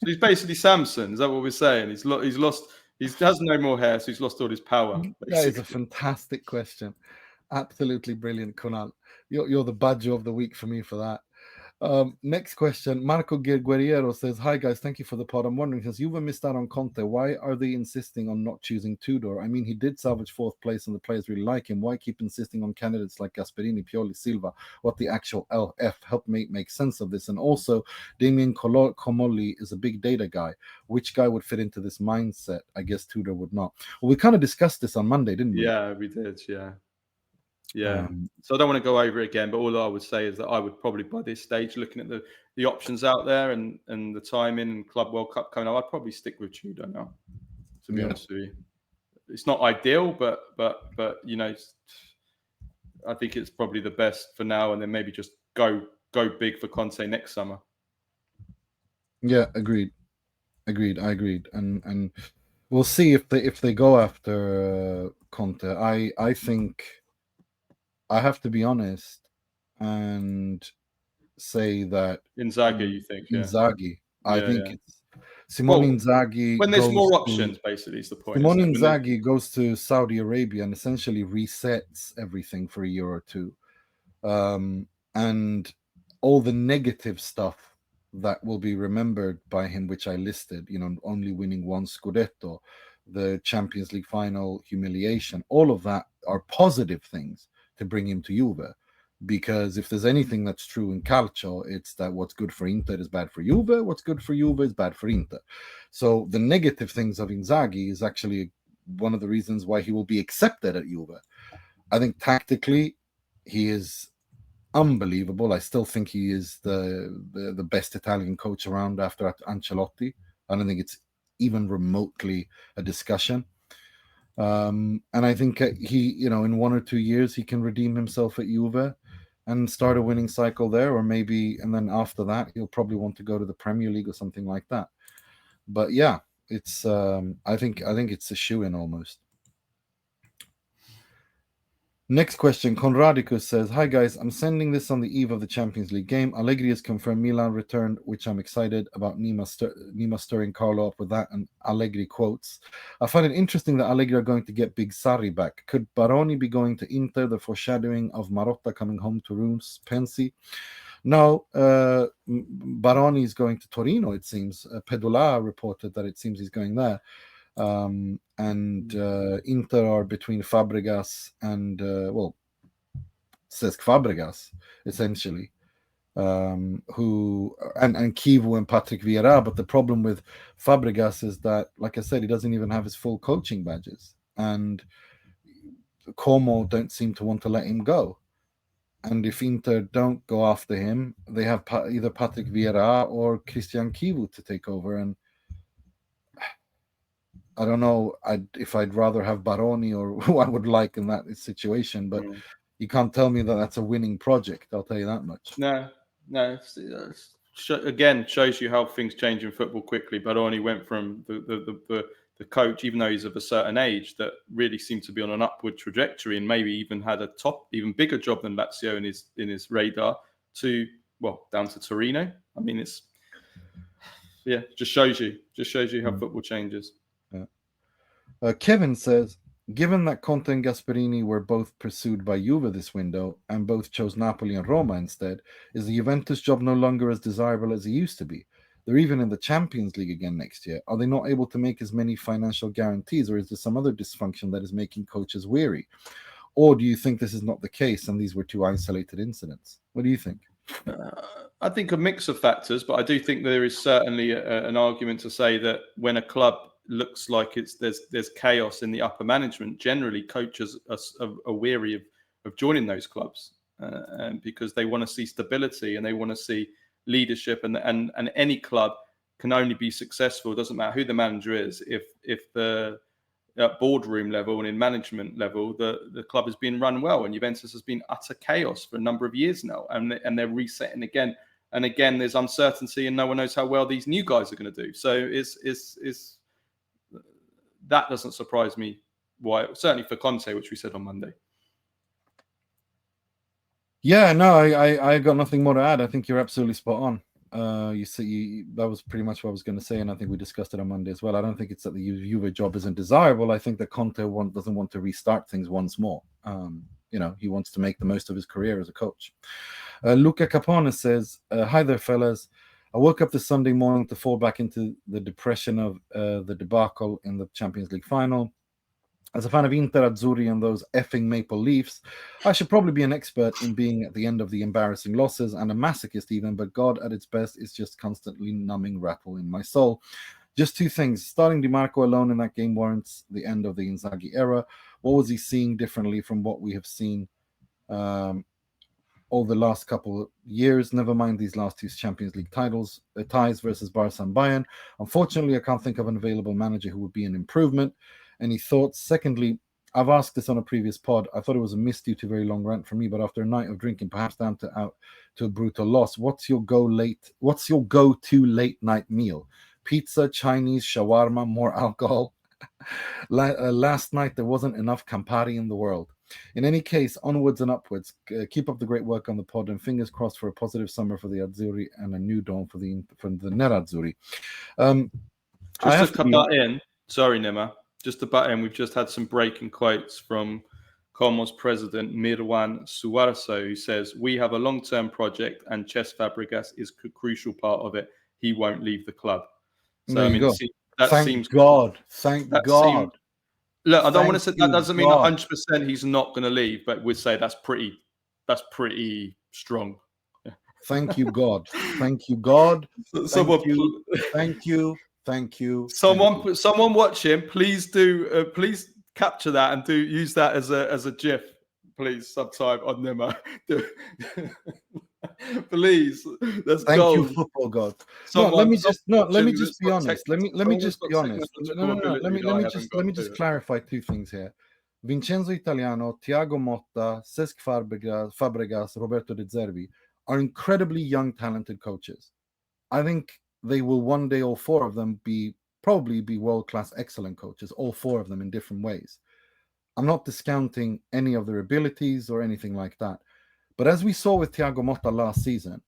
he's basically Samson. Is that what we're saying? He's lost. He has no more hair, so he's lost all his power. Basically. That is a fantastic question. Absolutely brilliant, Kunal. You're the badger of the week for me for that. Next question. Marco Guerriero says, hi guys, thank you for the pod. I'm wondering, since Juve missed out on Conte, why are they insisting on not choosing Tudor? I mean, he did salvage 4th place and the players really like him. Why keep insisting on candidates like Gasperini, Pioli, Silva? What the actual LF? Help me make sense of this. And also, Damien Comolli is a big data guy. Which guy would fit into this mindset? I guess Tudor would not. Well, we kind of discussed this on Monday, didn't we? Yeah, we did, Yeah. So I don't want to go over it again, but all I would say is that I would probably, by this stage, looking at the options out there and the timing and Club World Cup coming up, I'd probably stick with Tudor now, to be honest with you. It's not ideal, but I think it's probably the best for now, and then maybe just go big for Conte next summer. Yeah, agreed. I agreed. And we'll see if they go after Conte. I think I have to be honest and say that Inzaghi, you think? Inzaghi. I think it's Simone Inzaghi. When there's more options, basically, is the point. Simone Inzaghi goes to Saudi Arabia and essentially resets everything for a year or two. And all the negative stuff that will be remembered by him, which I listed, only winning one Scudetto, the Champions League final humiliation, all of that are positive things to bring him to Juve, because if there's anything that's true in Calcio, it's that what's good for Inter is bad for Juve, what's good for Juve is bad for Inter. So the negative things of Inzaghi is actually one of the reasons why he will be accepted at Juve. I think tactically he is unbelievable. I still think he is the best Italian coach around after Ancelotti. I don't think it's even remotely a discussion. And I think he, in 1 or 2 years, he can redeem himself at Juve and start a winning cycle there, or maybe, and then after that, he'll probably want to go to the Premier League or something like that. But yeah, it's I think it's a shoo-in almost. Next question, Conradicus says, hi guys, I'm sending this on the eve of the Champions League game. Allegri has confirmed Milan returned, which I'm excited about. Nima stirring Carlo up with that, and Allegri quotes. I find it interesting that Allegri are going to get Big Sarri back. Could Baroni be going to Inter, the foreshadowing of Marotta coming home to Rooms, Pensi? No, Baroni is going to Torino, it seems. Pedula reported that it seems he's going there. And Inter are between Fabregas and Cesc Fabregas essentially, who and Kivu and Patrick Vieira. But the problem with Fabregas is that, like I said, he doesn't even have his full coaching badges, and Como don't seem to want to let him go. And if Inter don't go after him, they have either Patrick Vieira or Christian Kivu to take over. And I don't know if I'd rather have Baroni or who I would like in that situation, but you can't tell me that that's a winning project. I'll tell you that much. No. Again, shows you how things change in football quickly. Baroni went from the coach, even though he's of a certain age, that really seemed to be on an upward trajectory and maybe even had a even bigger job than Lazio in his radar, to down to Torino. I mean, it's just shows you how football changes. Kevin says, given that Conte and Gasperini were both pursued by Juve this window and both chose Napoli and Roma instead, is the Juventus job no longer as desirable as it used to be? They're even in the Champions League again next year. Are they not able to make as many financial guarantees, or is there some other dysfunction that is making coaches weary? Or do you think this is not the case and these were two isolated incidents? What do you think? I think a mix of factors, but I do think there is certainly an argument to say that when a club looks like there's chaos in the upper management, generally coaches are weary of joining those clubs because they want to see stability and they want to see leadership, and any club can only be successful, it doesn't matter who the manager is, if the at boardroom level and in management level the club is being run well. And Juventus has been utter chaos for a number of years now, and they're resetting again and again. There's uncertainty and no one knows how well these new guys are going to do. So it's that doesn't surprise me why, certainly for Conte, which we said on Monday. Yeah, no, I got nothing more to add. I think you're absolutely spot on. That was pretty much what I was going to say, and I think we discussed it on Monday as well. I don't think it's that the Juve job isn't desirable. I think that Conte doesn't want to restart things once more. He wants to make the most of his career as a coach. Luca Capone says, hi there, fellas. I woke up this Sunday morning to fall back into the depression of the debacle in the Champions League final. As a fan of Inter, Azzurri, and those effing Maple Leafs, I should probably be an expert in being at the end of the embarrassing losses and a masochist even, but God at its best is just constantly numbing rattle in my soul. Just two things. Starting Di Marco alone in that game warrants the end of the Inzaghi era. What was he seeing differently from what we have seen over the last couple of years? Never mind these last two Champions League ties versus Barca and Bayern. Unfortunately, I can't think of an available manager who would be an improvement. Any thoughts? Secondly, I've asked this on a previous pod. I thought it was a miss due to very long rant for me, but after a night of drinking, perhaps down to a brutal loss, what's your go-to late night meal? Pizza, Chinese, shawarma, more alcohol? Last night there wasn't enough Campari in the world. In any case, onwards and upwards. Keep up the great work on the pod, and fingers crossed for a positive summer for the Azzurri and a new dawn for the Nerazzurri. Just to cut that in, sorry, Nima. Just to butt in, we've just had some breaking quotes from Como's president, Mirwan Suarso, who says, we have a long-term project and Cesc Fabregas is a crucial part of it. He won't leave the club. So, I mean, Thank God. Look, I don't want to say that doesn't mean 100% he's not going to leave, but we'd say that's pretty strong. Thank you, God. Thank you, God. Thank you. Someone watching, please please capture that and use that as a GIF, please. Sometime on Nima, please. That's thank gold. You, football God. Let me just be honest. Let me just be honest. Let me just clarify two things here. Vincenzo Italiano, Thiago Motta, Cesc Fabregas, Roberto De Zerbi are incredibly young, talented coaches. I think they will one day, all four of them, probably be world-class, excellent coaches, all four of them in different ways. I'm not discounting any of their abilities or anything like that. But as we saw with Thiago Motta last season,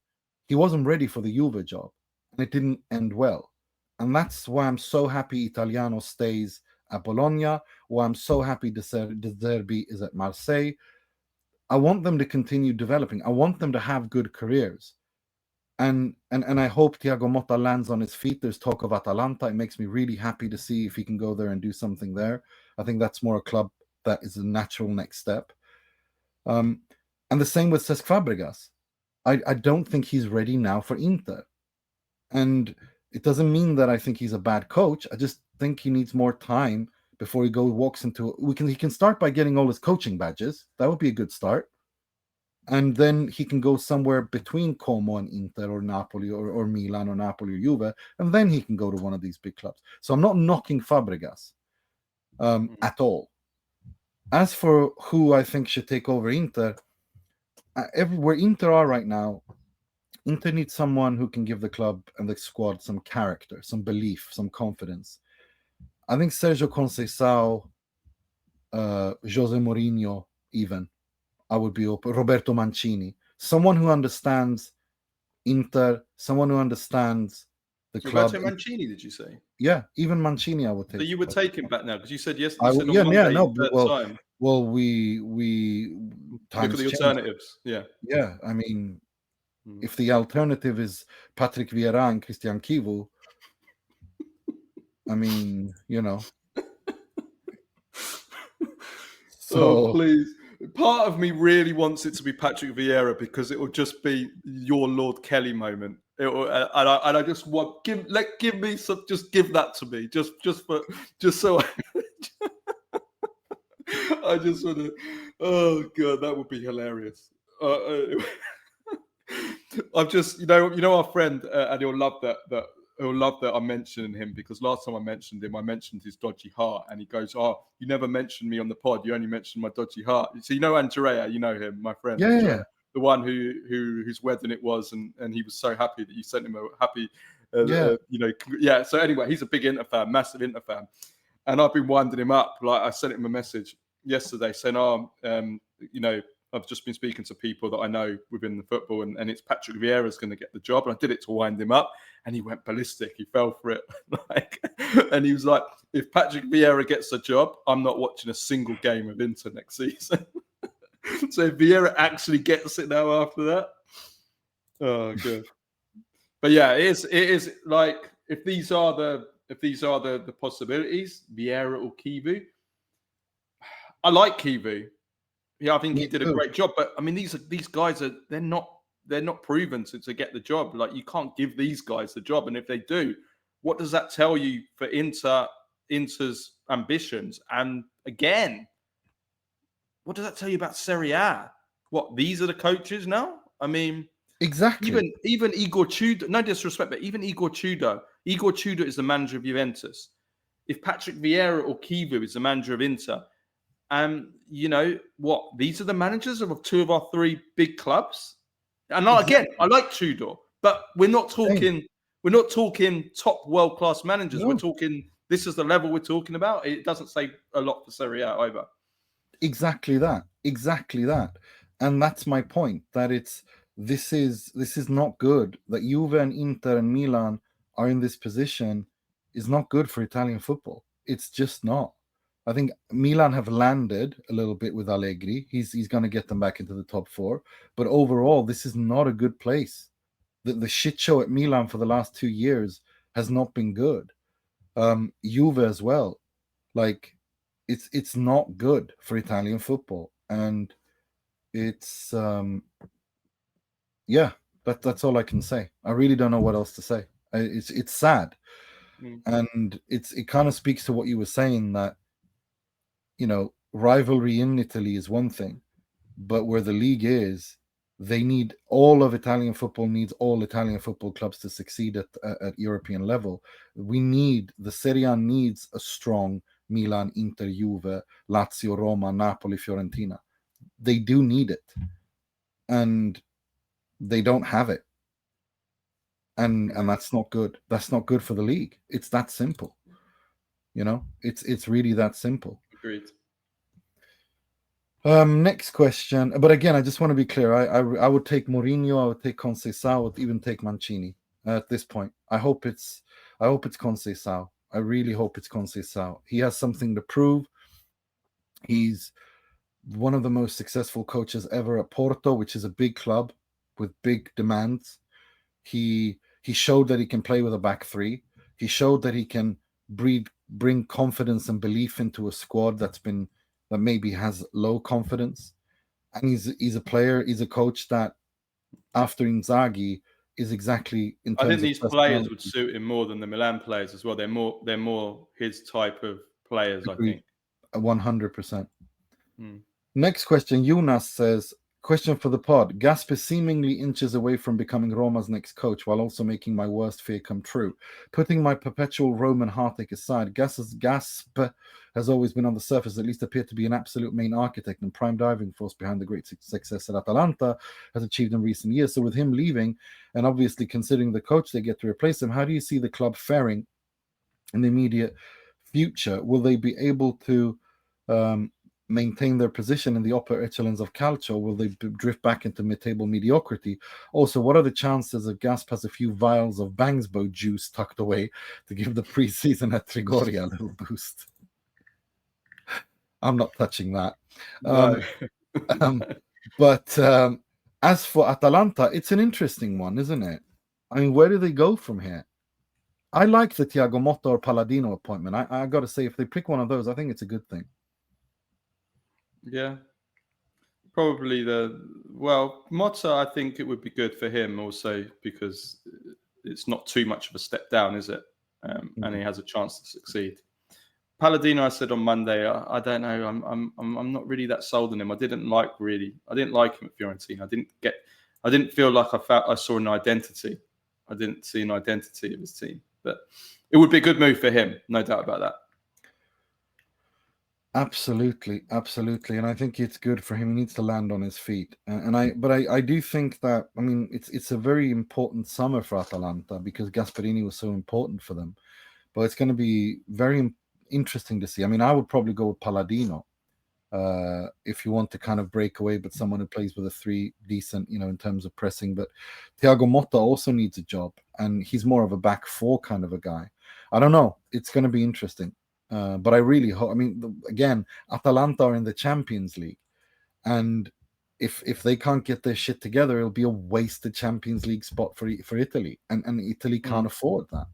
he wasn't ready for the Juve job, and it didn't end well. And that's why I'm so happy Italiano stays at Bologna, why I'm so happy De Zerbi is at Marseille. I want them to continue developing. I want them to have good careers. And I hope Thiago Motta lands on his feet. There's talk of Atalanta. It makes me really happy to see if he can go there and do something there. I think that's more a club that is a natural next step. And the same with Cesc Fabregas. I don't think he's ready now for Inter. And it doesn't mean that I think he's a bad coach. I just think he needs more time before he walks into he can start by getting all his coaching badges. That would be a good start. And then he can go somewhere between Como and Inter or Napoli or Milan or Napoli or Juve, and then he can go to one of these big clubs. So I'm not knocking Fabregas at all. As for who I think should take over Inter, where Inter are right now, Inter needs someone who can give the club and the squad some character, some belief, some confidence. I think Sergio Conceição, Jose Mourinho, even I would be open. Roberto Mancini, someone who understands Inter, someone who understands the club. Roberto Mancini, did you say? Yeah, even Mancini, I would take. So you would take him back now because you said yes. I You would, said yeah, on Monday, no. third time. Well, we Look at the alternatives. Yeah. Yeah, I mean, if the alternative is Patrick Vieira and Christian Kivu, I mean, you know. So please, part of me really wants it to be Patrick Vieira because it will just be your Lord Kelly moment. It will, and I just want give me some. Just give that to me. Just so I just want to. Oh god, that would be hilarious. I've just, you know, our friend, and he'll love that I'm mentioning him because last time I mentioned him, I mentioned his dodgy heart, and he goes, "Oh, you never mentioned me on the pod. You only mentioned my dodgy heart." So you know Andrea, you know him, my friend, yeah, the one whose wedding it was, and he was so happy that you sent him a happy, So anyway, he's a big Inter fan, massive Inter fan, and I've been winding him up. Like I sent him a message yesterday saying, I've just been speaking to people that I know within the football, and it's Patrick Vieira's going to get the job. And I did it to wind him up, and he went ballistic. He fell for it. And he was like, if Patrick Vieira gets the job, I'm not watching a single game of Inter next season. So if Vieira actually gets it now after that, oh, good. But yeah, it is like, if these are the possibilities, Vieira or Kivu, I like Kivu. Yeah, I think he did a great job. But I mean, these guys they're not proven to get the job. Like, you can't give these guys the job. And if they do, what does that tell you for Inter's ambitions? And again, what does that tell you about Serie A? What, these are the coaches now? I mean, exactly. Even Igor Tudor, no disrespect, but even Igor Tudor is the manager of Juventus. If Patrick Vieira or Kivu is the manager of Inter, you know what? These are the managers of two of our three big clubs. And again, I like Tudor, but we're not talking top world-class managers. No. We're talking, this is the level we're talking about. It doesn't say a lot for Serie A either. Exactly that. And that's my point, that this is not good. That Juve and Inter and Milan are in this position is not good for Italian football. It's just not. I think Milan have landed a little bit with Allegri. He's going to get them back into the top four. But overall, this is not a good place. The shit show at Milan for the last 2 years has not been good. Juve as well. Like, it's not good for Italian football. And it's, that's all I can say. I really don't know what else to say. It's sad. And it kind of speaks to what you were saying, that, you know, rivalry in Italy is one thing, but where the league is, they need all Italian football clubs to succeed at European level. The Serie A needs a strong Milan, Inter, Juve, Lazio, Roma, Napoli, Fiorentina. They do need it, and they don't have it, and that's not good. That's not good for the league. It's that simple. You know, it's really that simple. Agreed. Next question. But again, I just want to be clear. I would take Mourinho. I would take Conceição. I would even take Mancini at this point. I hope it's Conceição. I really hope it's Conceição. He has something to prove. He's one of the most successful coaches ever at Porto, which is a big club with big demands. He showed that he can play with a back three. He showed that he can bring confidence and belief into a squad that maybe has low confidence. And he's a player, he's a coach that, after Inzaghi, is exactly in terms I think these players would suit him more than the Milan players as well. They're more his type of players, Agreed. I think. 100%. Next question, Jonas says, question for the pod. Gasp is seemingly inches away from becoming Roma's next coach, while also making my worst fear come true. Putting my perpetual Roman heartache aside, Gasp has always been, on the surface at least, appeared to be an absolute main architect and prime driving force behind the great success that Atalanta has achieved in recent years. So with him leaving, and obviously considering the coach they get to replace him, how do you see the club faring in the immediate future, will they be able to maintain their position in the upper echelons of Calcio? Will they drift back into mid-table mediocrity? Also, what are the chances that Gasp has a few vials of Bangsbo juice tucked away to give the preseason at Trigoria a little boost? I'm not touching that. No. But as for Atalanta, it's an interesting one, isn't it? I mean, where do they go from here? I like the Thiago Motta or Palladino appointment. I got to say, if they pick one of those, I think it's a good thing. Yeah. Probably Motta, I think it would be good for him also because it's not too much of a step down, is it? And he has a chance to succeed. Palladino, I said on Monday, I don't know. I'm not really that sold on him. I didn't like him at Fiorentina. I didn't feel like I saw an identity. I didn't see an identity of his team. But it would be a good move for him, no doubt about that. Absolutely, and I think it's good for him. He needs to land on his feet, but I do think that, I mean, it's a very important summer for Atalanta because Gasperini was so important for them. But it's going to be very interesting to see. I mean, I would probably go with Palladino if you want to kind of break away, but someone who plays with a 3 decent, in terms of pressing. But Thiago Motta also needs a job, and he's more of a back 4 kind of a guy. I don't know. It's going to be interesting. But I really hope. I mean, again, Atalanta are in the Champions League, and if they can't get their shit together, it'll be a wasted Champions League spot for Italy, and Italy can't afford that.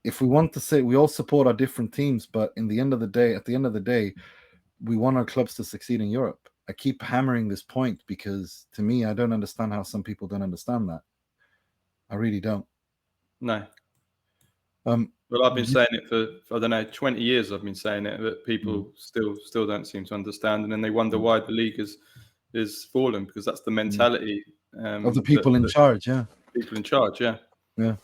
If we want to say we all support our different teams, but at the end of the day, we want our clubs to succeed in Europe. I keep hammering this point because to me, I don't understand how some people don't understand that. I really don't. No. Well, I've been saying it for I don't know 20 years. I've been saying it, but people still don't seem to understand, and then they wonder why the league is fallen because that's the mentality of the people in charge. Yeah, people in charge. Yeah.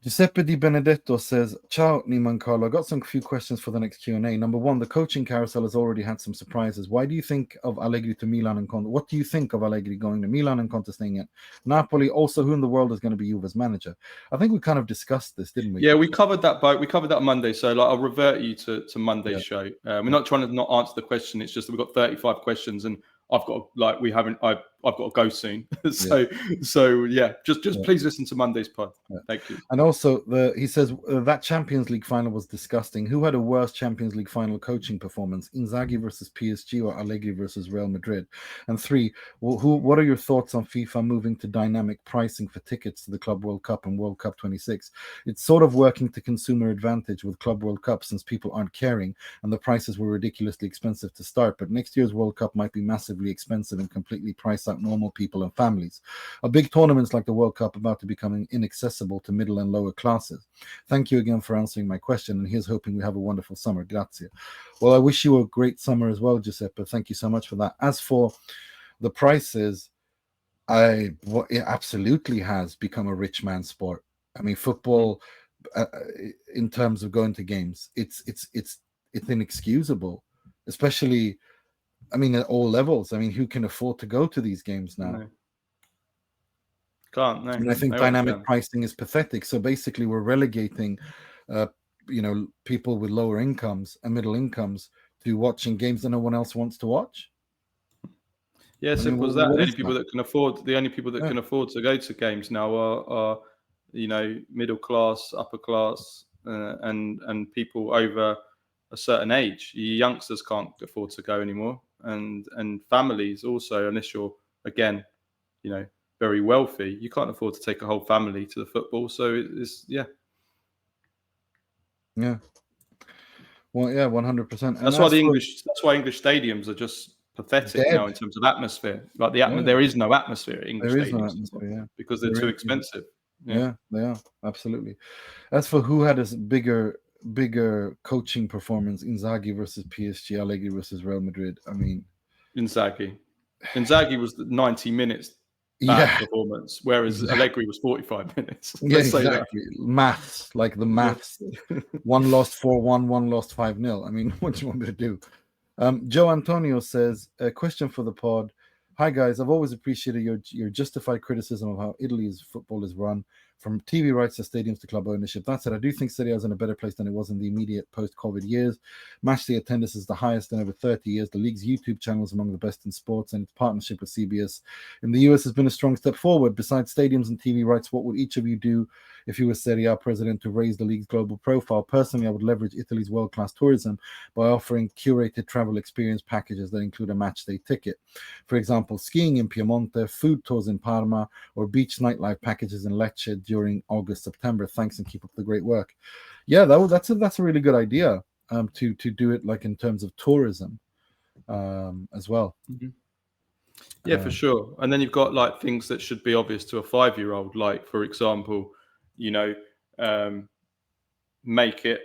Giuseppe Di Benedetto says, Ciao, Niman Carlo. I got some few questions for the next Q&A. Number one, the coaching carousel has already had some surprises. Why do you think of Allegri to Milan and Conte? What do you think of Allegri going to Milan and Conte staying at Napoli? Also, who in the world is going to be Juve's manager? I think we kind of discussed this, didn't we? Yeah, we covered that on Monday. So I'll revert you to Monday's show. We're not trying to not answer the question. It's just that we've got 35 questions and I've got I've got to go soon. so just please listen to Monday's pod. Thank you. And also he says that Champions League final was disgusting. Who had a worse Champions League final coaching performance? Inzaghi versus PSG or Allegri versus Real Madrid? And 3, what are your thoughts on FIFA moving to dynamic pricing for tickets to the Club World Cup and World Cup 26? It's sort of working to consumer advantage with Club World Cup since people aren't caring and the prices were ridiculously expensive to start, but next year's World Cup might be massively expensive and completely price out normal people and families. A big tournaments like the World Cup about to become inaccessible to middle and lower classes. Thank you again for answering my question, and here's hoping we have a wonderful summer. Grazie. Well, I wish you a great summer as well, Giuseppe. Thank you so much for that. As for the prices, it absolutely has become a rich man's sport. I mean, football, in terms of going to games, it's inexcusable, especially. I mean, at all levels. I mean, who can afford to go to these games now? No. Can't. No. And I think dynamic pricing is pathetic. So basically, we're relegating, people with lower incomes and middle incomes to watching games that no one else wants to watch. Yeah, simple as that. The only people that can afford to go to games now are middle class, upper class, and people over a certain age. Youngsters can't afford to go anymore, and families also, unless you're again, very wealthy, you can't afford to take a whole family to the football. So it's yeah. Well, yeah, 100%. That's why English stadiums are just pathetic now in terms of atmosphere. Like there is no atmosphere at English stadiums because they're too expensive. Yeah, they are absolutely. As for who had a bigger coaching performance, Inzaghi versus PSG, Allegri versus Real Madrid. I mean, Inzaghi was the 90 minutes performance, whereas Allegri was 45 minutes. Yeah, exactly. Maths, like the maths. One lost 4-1, one lost 5-0. I mean, what do you want me to do? Joe Antonio says, a question for the pod. Hi guys, I've always appreciated your justified criticism of how Italy's football is run. from TV rights to stadiums to club ownership. That said, I do think Serie A is in a better place than it was in the immediate post-COVID years. Match day attendance is the highest in over 30 years. The league's YouTube channel is among the best in sports, and its partnership with CBS in the US has been a strong step forward. Besides stadiums and TV rights, what would each of you do if you were Serie A president to raise the league's global profile? Personally, I would leverage Italy's world-class tourism by offering curated travel experience packages that include a match day ticket. For example, skiing in Piemonte, food tours in Parma, or beach nightlife packages in Lecce during August, September. Thanks and keep up the great work. Yeah, that's a really good idea to do it like in terms of tourism as well. Mm-hmm. Yeah, for sure. And then you've got like things that should be obvious to a 5-year-old, like for example, make it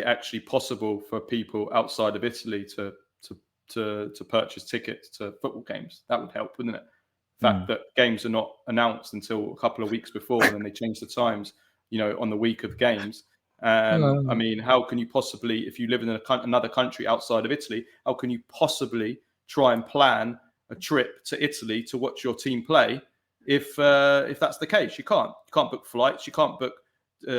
actually possible for people outside of Italy to purchase tickets to football games. That would help, wouldn't it? The fact that games are not announced until a couple of weeks before, and then they change the times, on the week of games. I mean, how can you possibly, if you live in another country outside of Italy, how can you possibly try and plan a trip to Italy to watch your team play if that's the case? You can't book flights, you can't book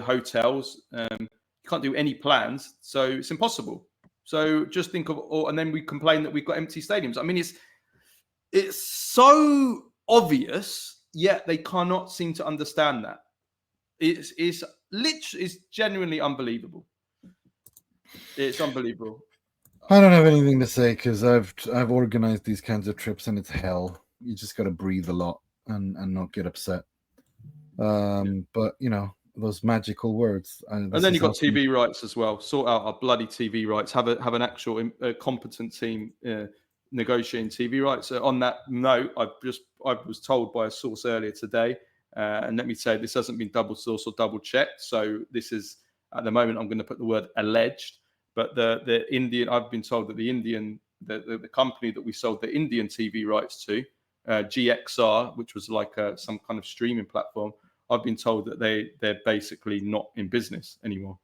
hotels, you can't do any plans, so it's impossible. So just think of, and then we complain that we've got empty stadiums. I mean, it's so obvious, yet they cannot seem to understand that. It's genuinely unbelievable. It's unbelievable. I don't have anything to say because I've organized these kinds of trips and it's hell. You just got to breathe a lot and not get upset. But those magical words. And then you've got TV rights as well. Sort out our bloody TV rights. Have an actual competent team negotiating TV rights. On that note, I was told by a source earlier today, and let me say this hasn't been double sourced or double checked. So this is, at the moment, I'm going to put the word alleged. But the Indian, I've been told that the Indian, the company that we sold the Indian TV rights to, GXR, which was like some kind of streaming platform, I've been told that they're basically not in business anymore.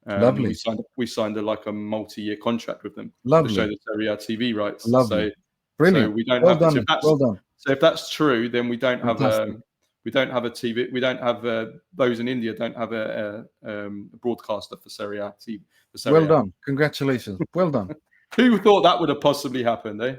Lovely. We signed a multi-year contract with them Lovely. to show the Serie A TV rights. Lovely. Brilliant. So we don't well have. Done. Well done. So if that's true, then we don't have a TV. We don't have those in India don't have a broadcaster for Serie A TV. Well done. Congratulations. Well done. Who thought that would have possibly happened, eh?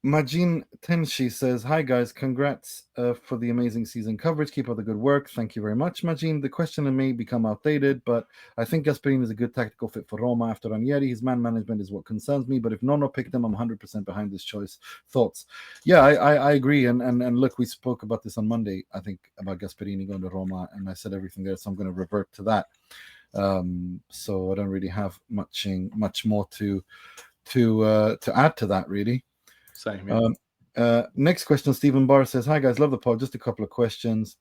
Majin Tenshi says, "Hi guys, congrats for the amazing season coverage. Keep up the good work. Thank you very much, Majin. The question may become outdated, but I think Gasperini is a good tactical fit for Roma after Ranieri. His man management is what concerns me, but if Nono picked him, I'm 100% behind this choice. Thoughts?" Yeah, I agree. And look, we spoke about this on Monday, I think, about Gasperini going to Roma, and I said everything there, so I'm going to revert to that. So I don't really have much more to add to that, really. Same, yeah. Next question, Stephen Barr says, "Hi guys, love the pod. Just a couple of questions.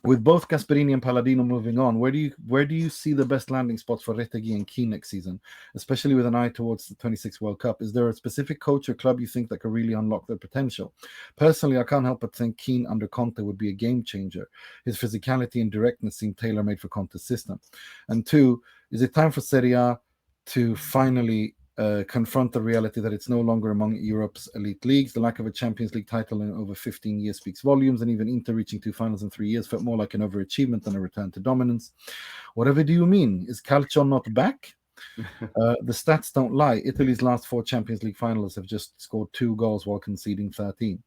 With both Gasperini and Palladino moving on, where do you see the best landing spots for Retegui and Keane next season, especially with an eye towards the 26 World Cup? Is there a specific coach or club you think that could really unlock their potential? Personally, I can't help but think Keane under Conte would be a game changer. His physicality and directness seem tailor-made for Conte's system. And 2, is it time for Serie A to finally confront the reality that it's no longer among Europe's elite leagues? The lack of a Champions League title in over 15 years speaks volumes, and even Inter reaching 2 finals in 3 years felt more like an overachievement than a return to dominance. Whatever do you mean? Is Calcio not back? The stats don't lie. Italy's last 4 Champions League finalists have just scored 2 goals while conceding 13.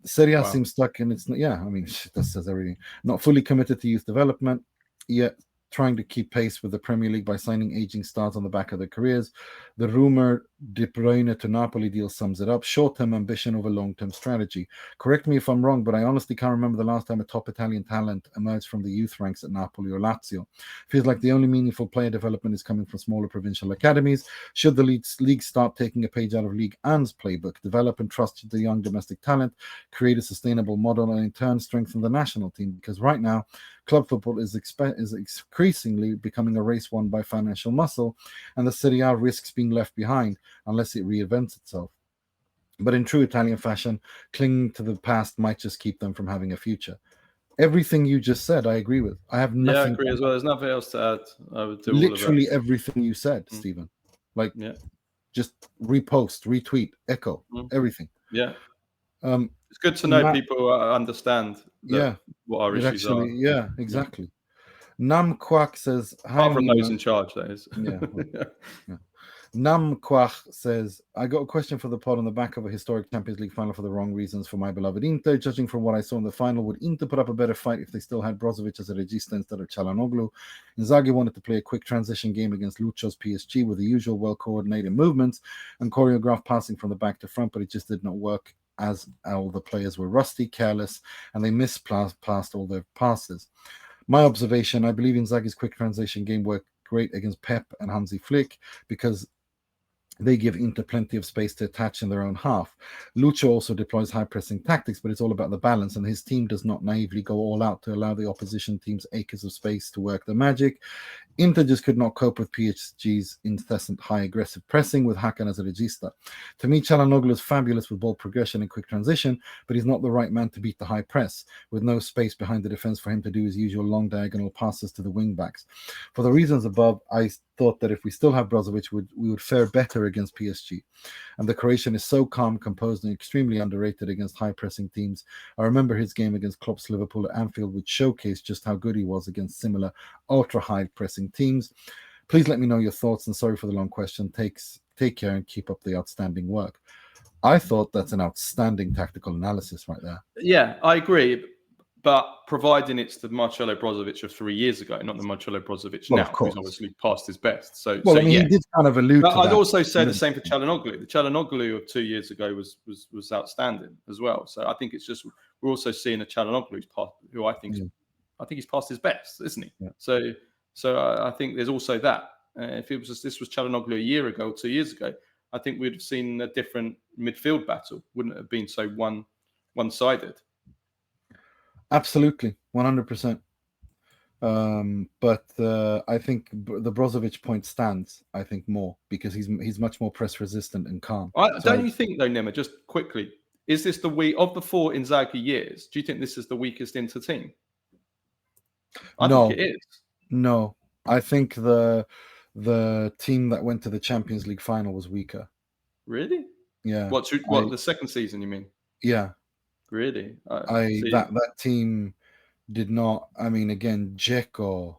Serie A seems stuck in its... Yeah, I mean, that says everything. Not fully committed to youth development, yet trying to keep pace with the Premier League by signing aging stars on the back of their careers. The rumored De Bruyne to Napoli deal sums it up. Short-term ambition over long-term strategy. Correct me if I'm wrong, but I honestly can't remember the last time a top Italian talent emerged from the youth ranks at Napoli or Lazio. Feels like the only meaningful player development is coming from smaller provincial academies. Should the league start taking a page out of League An's playbook, develop and trust the young domestic talent, create a sustainable model, and in turn strengthen the national team? Because right now, club football is increasingly becoming a race won by financial muscle, and the Serie A risks being left behind unless it reinvents itself. But in true Italian fashion, clinging to the past might just keep them from having a future. Everything you just said, I agree with. I have nothing. Yeah, I agree as well. There's nothing else to add. I would do literally all of everything you said, Stephen. Just repost, retweet, echo, everything. Yeah. It's good to know people understand what our it issues actually, are. Yeah, exactly. Nam Kwak says, "Hi, Apart from those in charge, that is. Yeah. Nam Kwak says, I got a question for the pod on the back of a historic Champions League final for the wrong reasons for my beloved Inter. Judging from what I saw in the final, would Inter put up a better fight if they still had Brozovic as a regista instead of Çalhanoğlu? Inzaghi wanted to play a quick transition game against Lucho's PSG with the usual well-coordinated movements and choreographed passing from the back to front, but it just did not work as all the players were rusty, careless, and they mispassed all their passes. My observation, I believe Inzaghi's quick transition game worked great against Pep and Hansi Flick because they give Inter plenty of space to attach in their own half. Lucho also deploys high-pressing tactics, but it's all about the balance, and his team does not naively go all out to allow the opposition team's acres of space to work their magic. Inter just could not cope with PSG's incessant high aggressive pressing with Hakan as a regista. To me, Çalhanoğlu is fabulous with ball progression and quick transition, but he's not the right man to beat the high press, with no space behind the defense for him to do his usual long diagonal passes to the wing-backs. For the reasons above, I thought that if we still have Brozovic, we would fare better against PSG. And the Croatian is so calm, composed, and extremely underrated against high-pressing teams. I remember his game against Klopp's Liverpool at Anfield, which showcased just how good he was against similar ultra-high-pressing teams. Please let me know your thoughts, and sorry for the long question. Take care and keep up the outstanding work. I thought that's an outstanding tactical analysis right there. Yeah, I agree. But providing it's the Marcelo Brozovic of 3 years ago, not the Marcelo Brozovic now, who's obviously past his best. So he did kind of allude to that. I'd also say the same for Çalhanoğlu. The Çalhanoğlu of 2 years ago was outstanding as well. So I think it's just we're also seeing a Çalhanoğlu who I think he's past his best, isn't he? Yeah. So I think there's also that. If this was Çalhanoğlu a year ago or 2 years ago, I think we'd have seen a different midfield battle. Wouldn't have been so one-sided. Absolutely, 100%. But I think the Brozovic point stands. I think more because he's much more press resistant and calm. Don't you think though, Nima? Just quickly, is this the weak of the 4 Inzaghi years? Do you think this is the weakest Inter team? I think it is. No, I think the team that went to the Champions League final was weaker. Really? Yeah. What the second season? You mean? Yeah. Really? That team did not. I mean, again, Dzeko.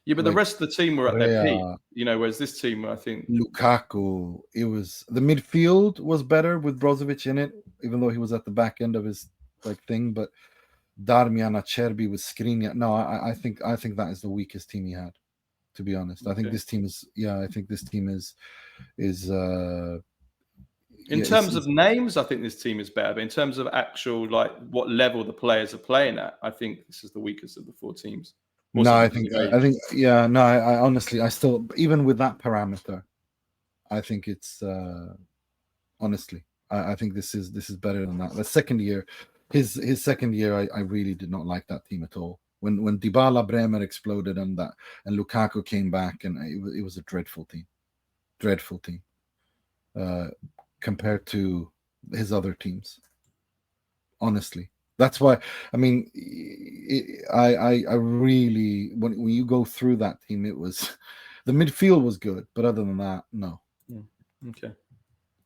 Yeah, but the rest of the team were at their peak. Whereas this team, I think Lukaku. It was the midfield was better with Brozovic in it, even though he was at the back end of his thing. But Darmian, Acerbi with Skriniar. No, I think that is the weakest team he had. To be honest, I think this team is. Yeah, I think this team is. In terms of names, I think this team is better. But in terms of actual what level the players are playing at, I think this is the weakest of the 4 teams. I honestly, I still, even with that parameter, I think it's honestly, I think this is better than that. The second year, his second year, I really did not like that team at all. When Dybala, Bremer exploded and Lukaku came back, and it was a dreadful team. Compared to his other teams, honestly. That's why, I mean, I really, when you go through that team, it was, the midfield was good, but other than that, no. Okay.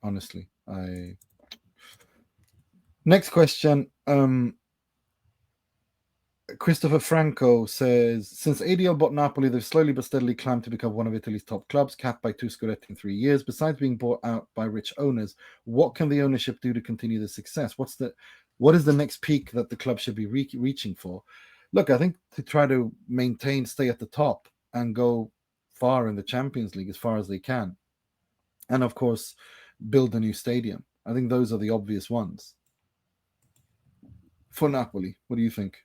Honestly, next question. Christopher Franco says, since ADL bought Napoli, they've slowly but steadily climbed to become one of Italy's top clubs, capped by 2 Scudetti in 3 years. Besides being bought out by rich owners, what can the ownership do to continue the success? What is the next peak that the club should be reaching for? Look, I think to try to stay at the top and go far in the Champions League as far as they can. And of course, build a new stadium. I think those are the obvious ones. For Napoli, what do you think?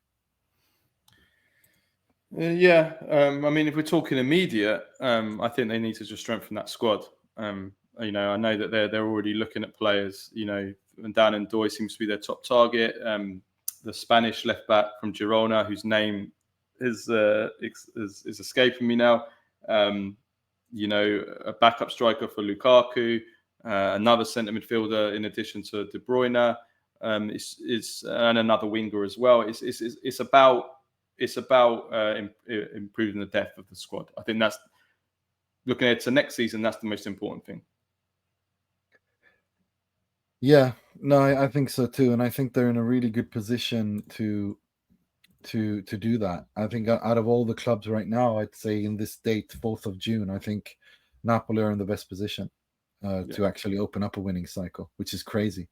Yeah, I mean, if we're talking immediate, I think they need to just strengthen that squad. I know that they're already looking at players. And Dan and Doy seems to be their top target. The Spanish left back from Girona, whose name is escaping me now. A backup striker for Lukaku, another centre midfielder in addition to De Bruyne, and another winger as well. It's about improving the depth of the squad. I think that's looking ahead to next season. That's the most important thing. Yeah, No, I think so too, and I think they're in a really good position to do that. I think out of all the clubs right now, I'd say in this date, 4th of June, I think Napoli are in the best position to actually open up a winning cycle, which is crazy.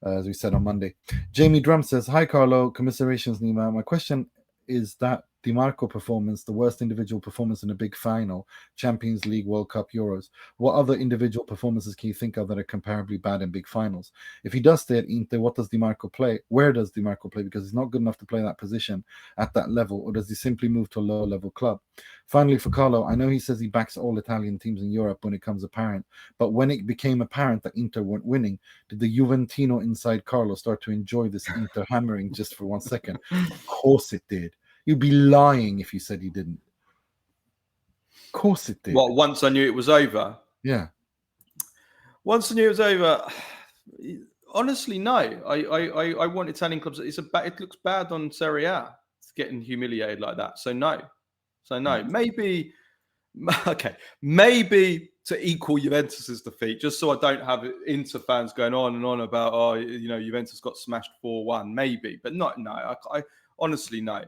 As we said on Monday, Jamie Drum says, "Hi Carlo, commiserations, Nima. My question is that DiMarco performance, the worst individual performance in a big final, Champions League, World Cup, Euros. What other individual performances can you think of that are comparably bad in big finals? If he does stay at Inter, what does DiMarco play? Where does DiMarco play? Because he's not good enough to play that position at that level, or does he simply move to a lower level club?" Finally, for Carlo, I know he says he backs all Italian teams in Europe when it comes apparent, but when it became apparent that Inter weren't winning, did the Juventino inside Carlo start to enjoy this Inter hammering just for 1 second? Of course it did. You'd be lying if you said you didn't. Of course it did. Well, once I knew it was over. Yeah. Once I knew it was over. Honestly, no. I want Italian clubs. It looks bad on Serie A. It's getting humiliated like that. So no. Maybe. Okay, maybe to equal Juventus's defeat, just so I don't have Inter fans going on and on about, Juventus got smashed 4-1. Maybe, but not. No, I honestly no.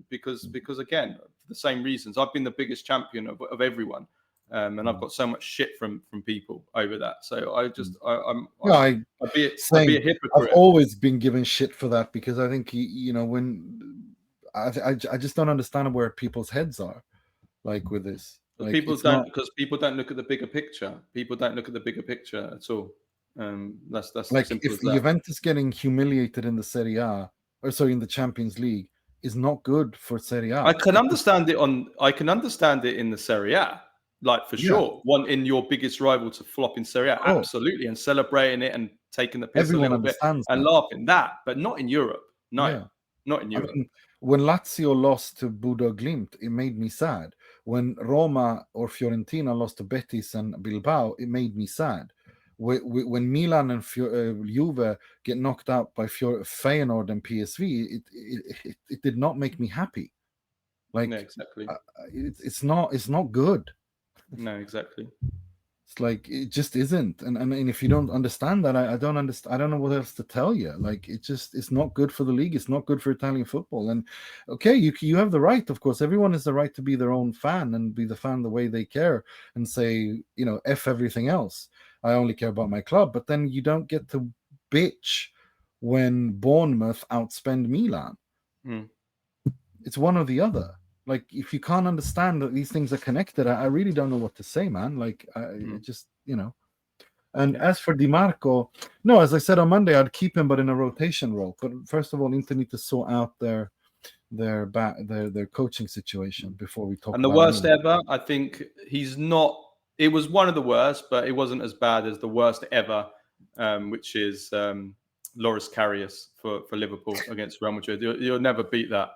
Because again, for the same reasons, I've been the biggest champion of everyone, and I've got so much shit from people over that. So I'd be a hypocrite. I've always been given shit for that because I think when I just don't understand where people's heads are, like with this. Like, because people don't look at the bigger picture. People don't look at the bigger picture at all. That's like simple if as that. Juventus getting humiliated in the Serie A, in the Champions League, is not good for Serie A. I can understand it in the Serie A, like for sure. Wanting your biggest rival to flop in Serie A, absolutely, and celebrating it and taking the piss a little bit and laughing but not in Europe. No, not in Europe. I mean, when Lazio lost to Bodo Glimt, it made me sad. When Roma or Fiorentina lost to Betis and Bilbao, it made me sad. When Milan and Juve get knocked out by Feyenoord and PSV, it did not make me happy. Like, exactly. It's not good. No, exactly. It's like it just isn't, and I mean, if you don't understand that, I don't understand. I don't know what else to tell you. Like, it's not good for the league. It's not good for Italian football. And okay, you have the right, of course. Everyone has the right to be their own fan and be the fan the way they care, and say, F everything else. I only care about my club. But then you don't get to bitch when Bournemouth outspend Milan. It's one or the other. Like, if you can't understand that these things are connected, I really don't know what to say, man. Like, just, And as for DiMarco, no, as I said on Monday, I'd keep him, but in a rotation role. But first of all, Inter need to sort out their coaching situation before we talk. And the worst ever, I think he's not. It was one of the worst, but it wasn't as bad as the worst ever, which is Loris Karius for Liverpool against Real Madrid. You'll never beat that.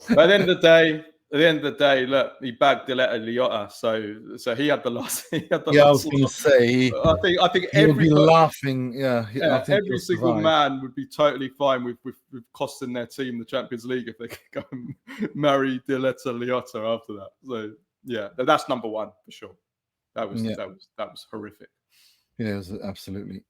But at the end of the day, look, he bagged Diletta Liotta, so he had the loss. I was going to say. I think he would be laughing. Yeah, every single man would be totally fine with costing their team the Champions League if they could go and marry Diletta Liotta after that. So yeah, that's number one for sure. That was horrific. Yes, absolutely.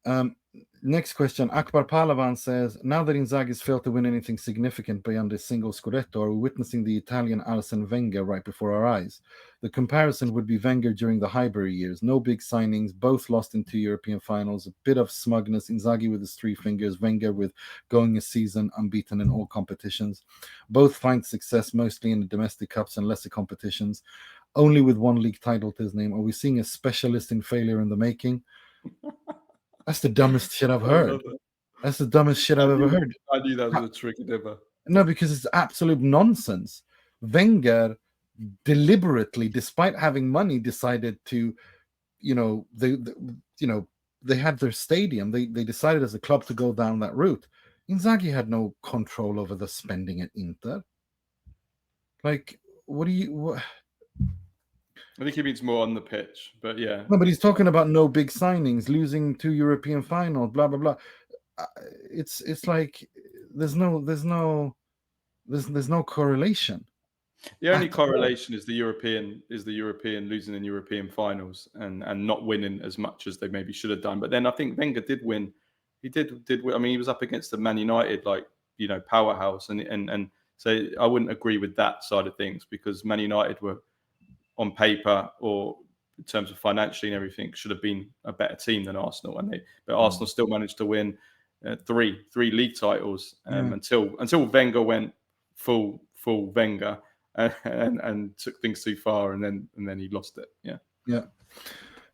Next question. Akbar Palavan says, now that Inzaghi's failed to win anything significant beyond a single Scudetto, are we witnessing the Italian Arsene Wenger right before our eyes? The comparison would be Wenger during the Highbury years. No big signings, both lost in 2 European finals, a bit of smugness, Inzaghi with his 3 fingers, Wenger with going a season unbeaten in all competitions. Both find success mostly in the domestic cups and lesser competitions, only with 1 league title to his name. Are we seeing a specialist in failure in the making? That's the dumbest shit I've heard. That's the dumbest shit I've ever heard. I knew that was a tricky ever. No, because it's absolute nonsense. Wenger deliberately, despite having money, decided to, they had their stadium. They decided as a club to go down that route. Inzaghi had no control over the spending at Inter. Like, what? I think he means more on the pitch, but yeah. No, but he's talking about no big signings, losing 2 European finals, blah blah blah. It's like there's no correlation. The only correlation is the European losing in European finals and not winning as much as they maybe should have done. But then I think Wenger did win He did. I mean, he was up against the Man United, like, powerhouse, and so I wouldn't agree with that side of things, because Man United were, on paper or in terms of financially and everything, should have been a better team than Arsenal, but Arsenal still managed to win three league titles until Wenger went full Wenger and took things too far, and then he lost it. Yeah,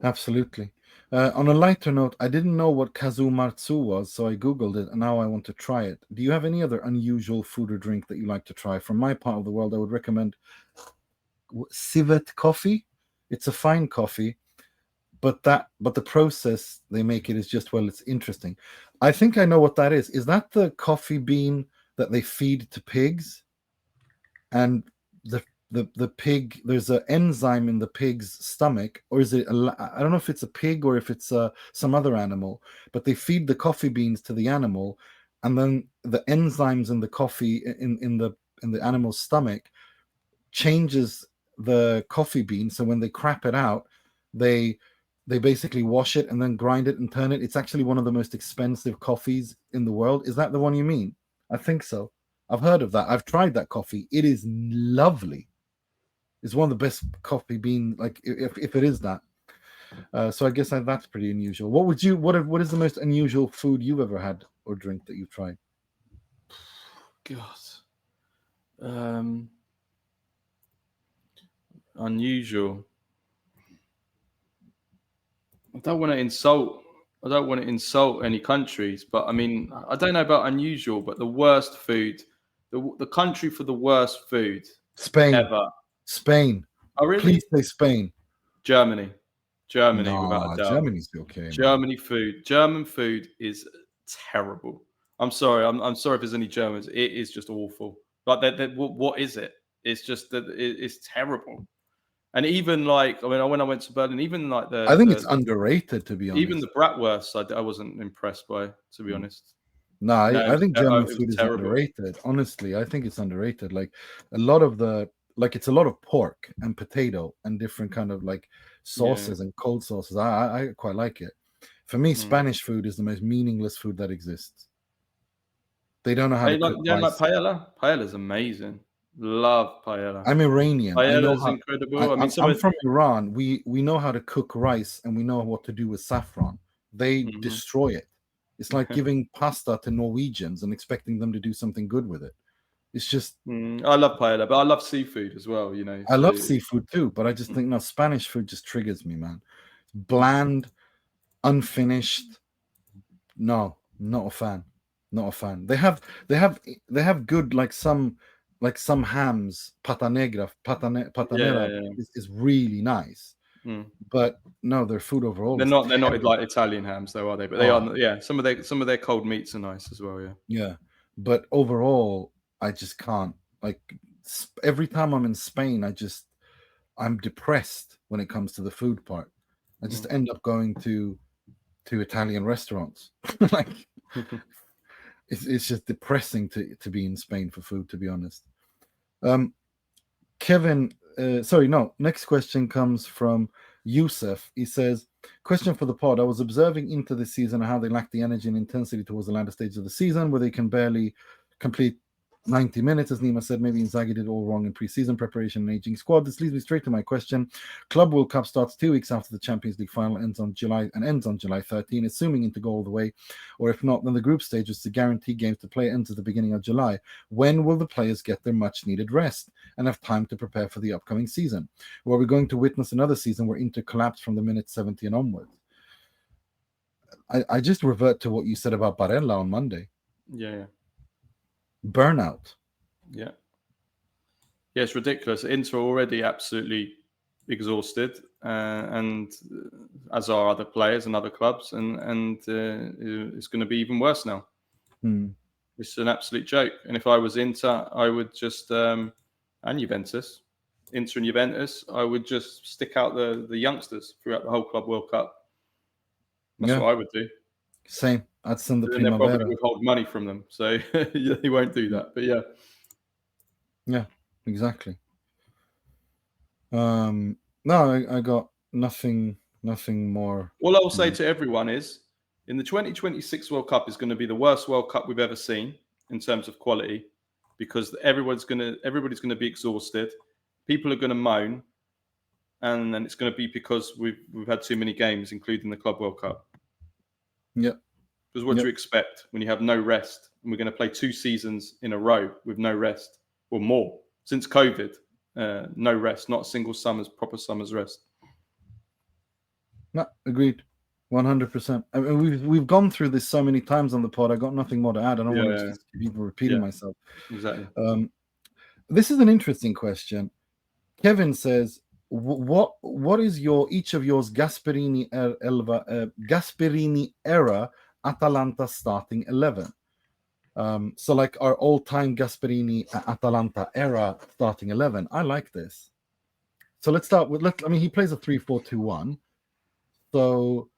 absolutely. On a lighter note, I didn't know what kazumatsu was, so I googled it, and now I want to try it. Do you have any other unusual food or drink that you like to try? From my part of the world, I would recommend civet coffee. It's a fine coffee, but the process they make it is just, well, it's interesting. I think I know what that is. Is that the coffee bean that they feed to pigs? And the pig, there's an enzyme in the pig's stomach, or is it I don't know if it's a pig or if it's some other animal, but they feed the coffee beans to the animal, and then the enzymes in the coffee in the animal's stomach changes the coffee bean, so when they crap it out, they basically wash it and then grind it and turn it. It's actually one of the most expensive coffees in the world. Is that the one you mean? I think so. I've heard of that. I've tried that coffee. It is lovely. It's one of the best coffee bean, like if it is that. So I guess that's pretty unusual. What is the most unusual food you've ever had or drink that you've tried? God. Unusual. I don't want to insult any countries, but I mean, I don't know about unusual, but the worst food, the country for the worst food, Spain ever. Spain. Oh, really? Please say Spain. Germany, No, without a doubt. Germany's okay. German food is terrible. I'm sorry. I'm sorry if there's any Germans. It is just awful. Like what is it? It's just that it's terrible. And even like, when I went to Berlin, even like I think it's underrated, to be honest. Even the bratwurst, I wasn't impressed by, to be honest. No, I think German food is underrated. Honestly, I think it's underrated. Like a lot of it's a lot of pork and potato and different kind of like sauces and cold sauces. I quite like it. For me, Spanish food is the most meaningless food that exists. They don't know how to cook rice. Like paella? Paella's amazing. Love paella. I'm Iranian. Paella's incredible. I'm from Iran. We know how to cook rice, and we know what to do with saffron. They destroy it. It's like giving pasta to Norwegians and expecting them to do something good with it. It's just. I love paella, but I love seafood as well. I love seafood too, but I just think Spanish food just triggers me, man. Bland, unfinished. No, not a fan. Not a fan. They have good some hams, patanera is really nice. But no, their food overall. They're not like Italian hams, though, are they? But they are. Yeah, some of their cold meats are nice as well. Yeah. Yeah, but overall, I just can't. Like every time I'm in Spain, I'm depressed when it comes to the food part. I just end up going to Italian restaurants. Like it's just depressing to be in Spain for food, to be honest. Kevin, next question comes from Yousef. He says, question for the pod. I was observing into the season how they lack the energy and intensity towards the latter stage of the season, where they can barely complete 90 minutes. As Nima said, maybe Inzaghi did all wrong in pre-season preparation and aging squad. This leads me straight to my question. Club World Cup starts 2 weeks after the Champions League final ends on July 13, assuming Inter go all the way, or if not, then the group stage, which is a guaranteed games to play, ends at the beginning of July. When will the players get their much-needed rest and have time to prepare for the upcoming season? Or are we going to witness another season where Inter collapse from the minute 70 and onwards? I just revert to what you said about Barella on Monday. Yeah. Burnout. Yeah, it's ridiculous. Inter are already absolutely exhausted, and as are other players and other clubs, and it's going to be even worse now. It's an absolute joke. And if I was Inter, I would just and Juventus, Inter and Juventus, I would just stick out the youngsters throughout the whole Club World Cup. That's what I would do. Same. I'd send the Primavera. They'll probably withhold money from them, so he won't do that. But yeah, exactly. No, I got nothing more. All I'll say to everyone is in the 2026 World Cup is going to be the worst World Cup we've ever seen in terms of quality, because everybody's going to be exhausted. People are going to moan, and then it's going to be because we've had too many games, including the Club World Cup. Yeah. Because what do you expect when you have no rest? And we're going to play 2 seasons in a row with no rest, or more since COVID. No rest, not a single proper summer's rest. No, agreed, 100%. I mean, we've gone through this so many times on the pod. I got nothing more to add. I don't want to just keep repeating myself. Exactly. This is an interesting question. Kevin says, "What is each of yours Gasperini era Atalanta starting 11?" So like our all-time Gasperini Atalanta era starting 11. I like this. So let's start with he plays a 3-4-2-1. So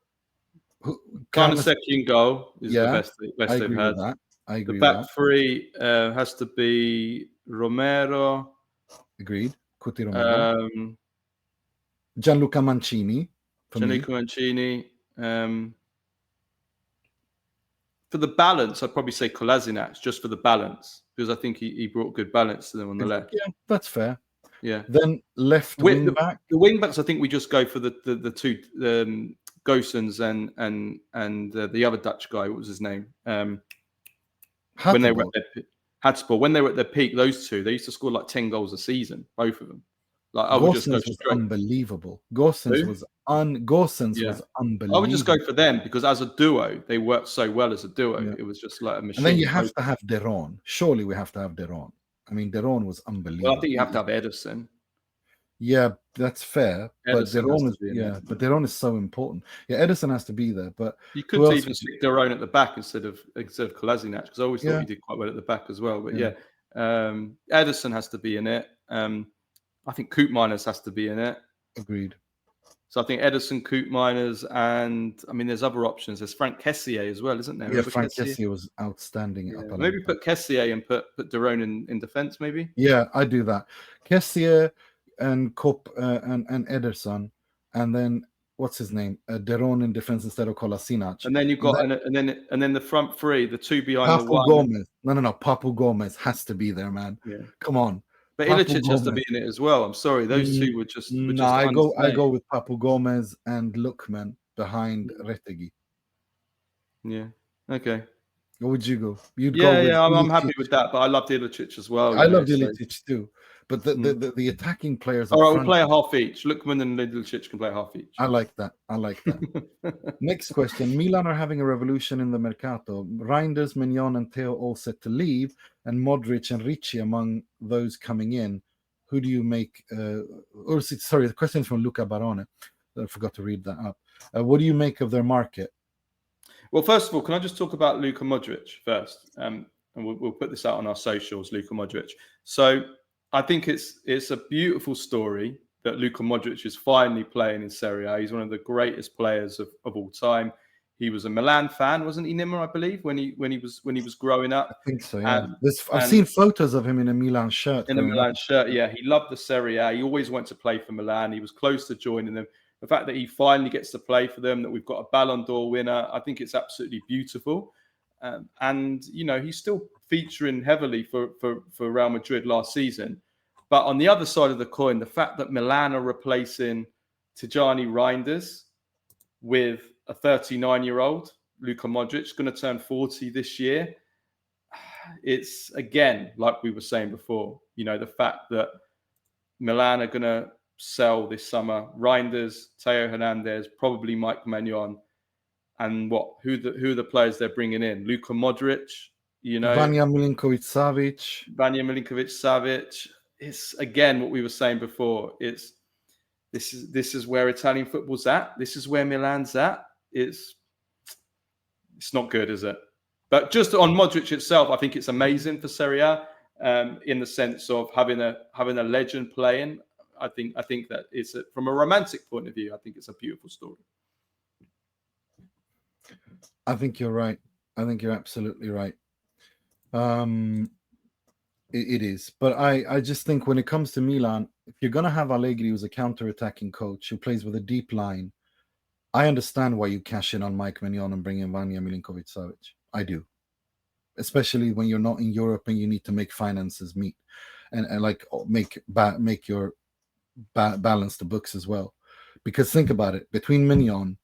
Carnesecchi in goal is the best I they've agree had. with that. I agree the with back that. 3 has to be Romero. Agreed. Cuti Romero. Gianluca Mancini. Gianluca Mancini. For the balance, I'd probably say Kolasinac, just for the balance, because I think he brought good balance to them on the left. Yeah, that's fair. Yeah. Then left wing back. The wing backs, I think we just go for the 2 Gosens and the other Dutch guy. What was his name? When they were at their peak, those 2, they used to score like 10 goals a season, both of them. Like I would just go was unbelievable. Gosens was unbelievable. I would just go for them because as a duo, they worked so well as a duo. Yeah. It was just like a machine. And then you have to have De Roon. Surely we have to have De Roon. I mean, De Roon was unbelievable. Well, I think you have to have Ederson. Yeah, that's fair. But De Roon is so important. Yeah, Ederson has to be there. But you could even stick De Roon at the back instead of Kolasinac, because I always thought he did quite well at the back as well. But Ederson has to be in it. I think Koopmeiners has to be in it. Agreed. So I think Ederson, Koopmeiners, and I mean, there's other options. There's Frank Kessié as well, isn't there? Yeah, Frank Kessié was outstanding. Yeah. Maybe put Kessié and put De Roon in defense, maybe. Yeah, I do that. Kessié and and Ederson, and then what's his name? De Roon in defense instead of Kolasinac. And then you've got and then the front 3, the 2 behind Papu the 1. Gomez. No. Papu Gomez has to be there, man. Yeah. Come on. But Ilicic has to be in it as well. I'm sorry, those 2 were just. I go with Papu Gomez and Lookman behind Retegui. Yeah. Okay. Where would you go? I'm happy with that. But I loved Ilicic as well. I loved Ilicic too. But the attacking players. All right, we'll play a half each. Lookman and Ilicic can play a half each. I like that. Next question. Milan are having a revolution in the Mercato. Reinders, Mignon, and Theo all set to leave, and Modric and Ricci among those coming in. Who do you make? The question is from Luca Barone. I forgot to read that up. What do you make of their market? Well, first of all, can I just talk about Luka Modric first? And we'll put this out on our socials, Luka Modric. So I think it's a beautiful story that Luka Modric is finally playing in Serie A. He's one of the greatest players of all time. He was a Milan fan, wasn't he, Nimmer? I believe when he was growing up. I think so. Yeah. I've seen photos of him in a Milan shirt. Yeah. He loved the Serie A. He always wanted to play for Milan. He was close to joining them. The fact that he finally gets to play for them, that we've got a Ballon d'Or winner, I think it's absolutely beautiful. And he's still featuring heavily for Real Madrid last season. But on the other side of the coin, the fact that Milan are replacing Tijani Reinders with a 39-year-old, Luka Modric, going to turn 40 this year. It's, again, like we were saying before, the fact that Milan are going to sell this summer Reinders, Theo Hernandez, probably Mike Maignan, and who are the players they're bringing in? Luka Modric, Vanja Milinkovic-Savic. It's, again, what we were saying before. This is where Italian football's at. This is where Milan's at. It's not good, is it? But just on Modric itself, I think it's amazing for Serie A, in the sense of having a legend playing. I think that it's from a romantic point of view, I think it's a beautiful story. I think you're right. I think you're absolutely right. It is. But I just think when it comes to Milan, if you're going to have Allegri, who's a counter-attacking coach, who plays with a deep line, I understand why you cash in on Mike Maignan and bring in Vanja Milinkovic-Savic. I do, especially when you're not in Europe and you need to make finances meet and like make your balance the books as well. Because think about it, between Mignon,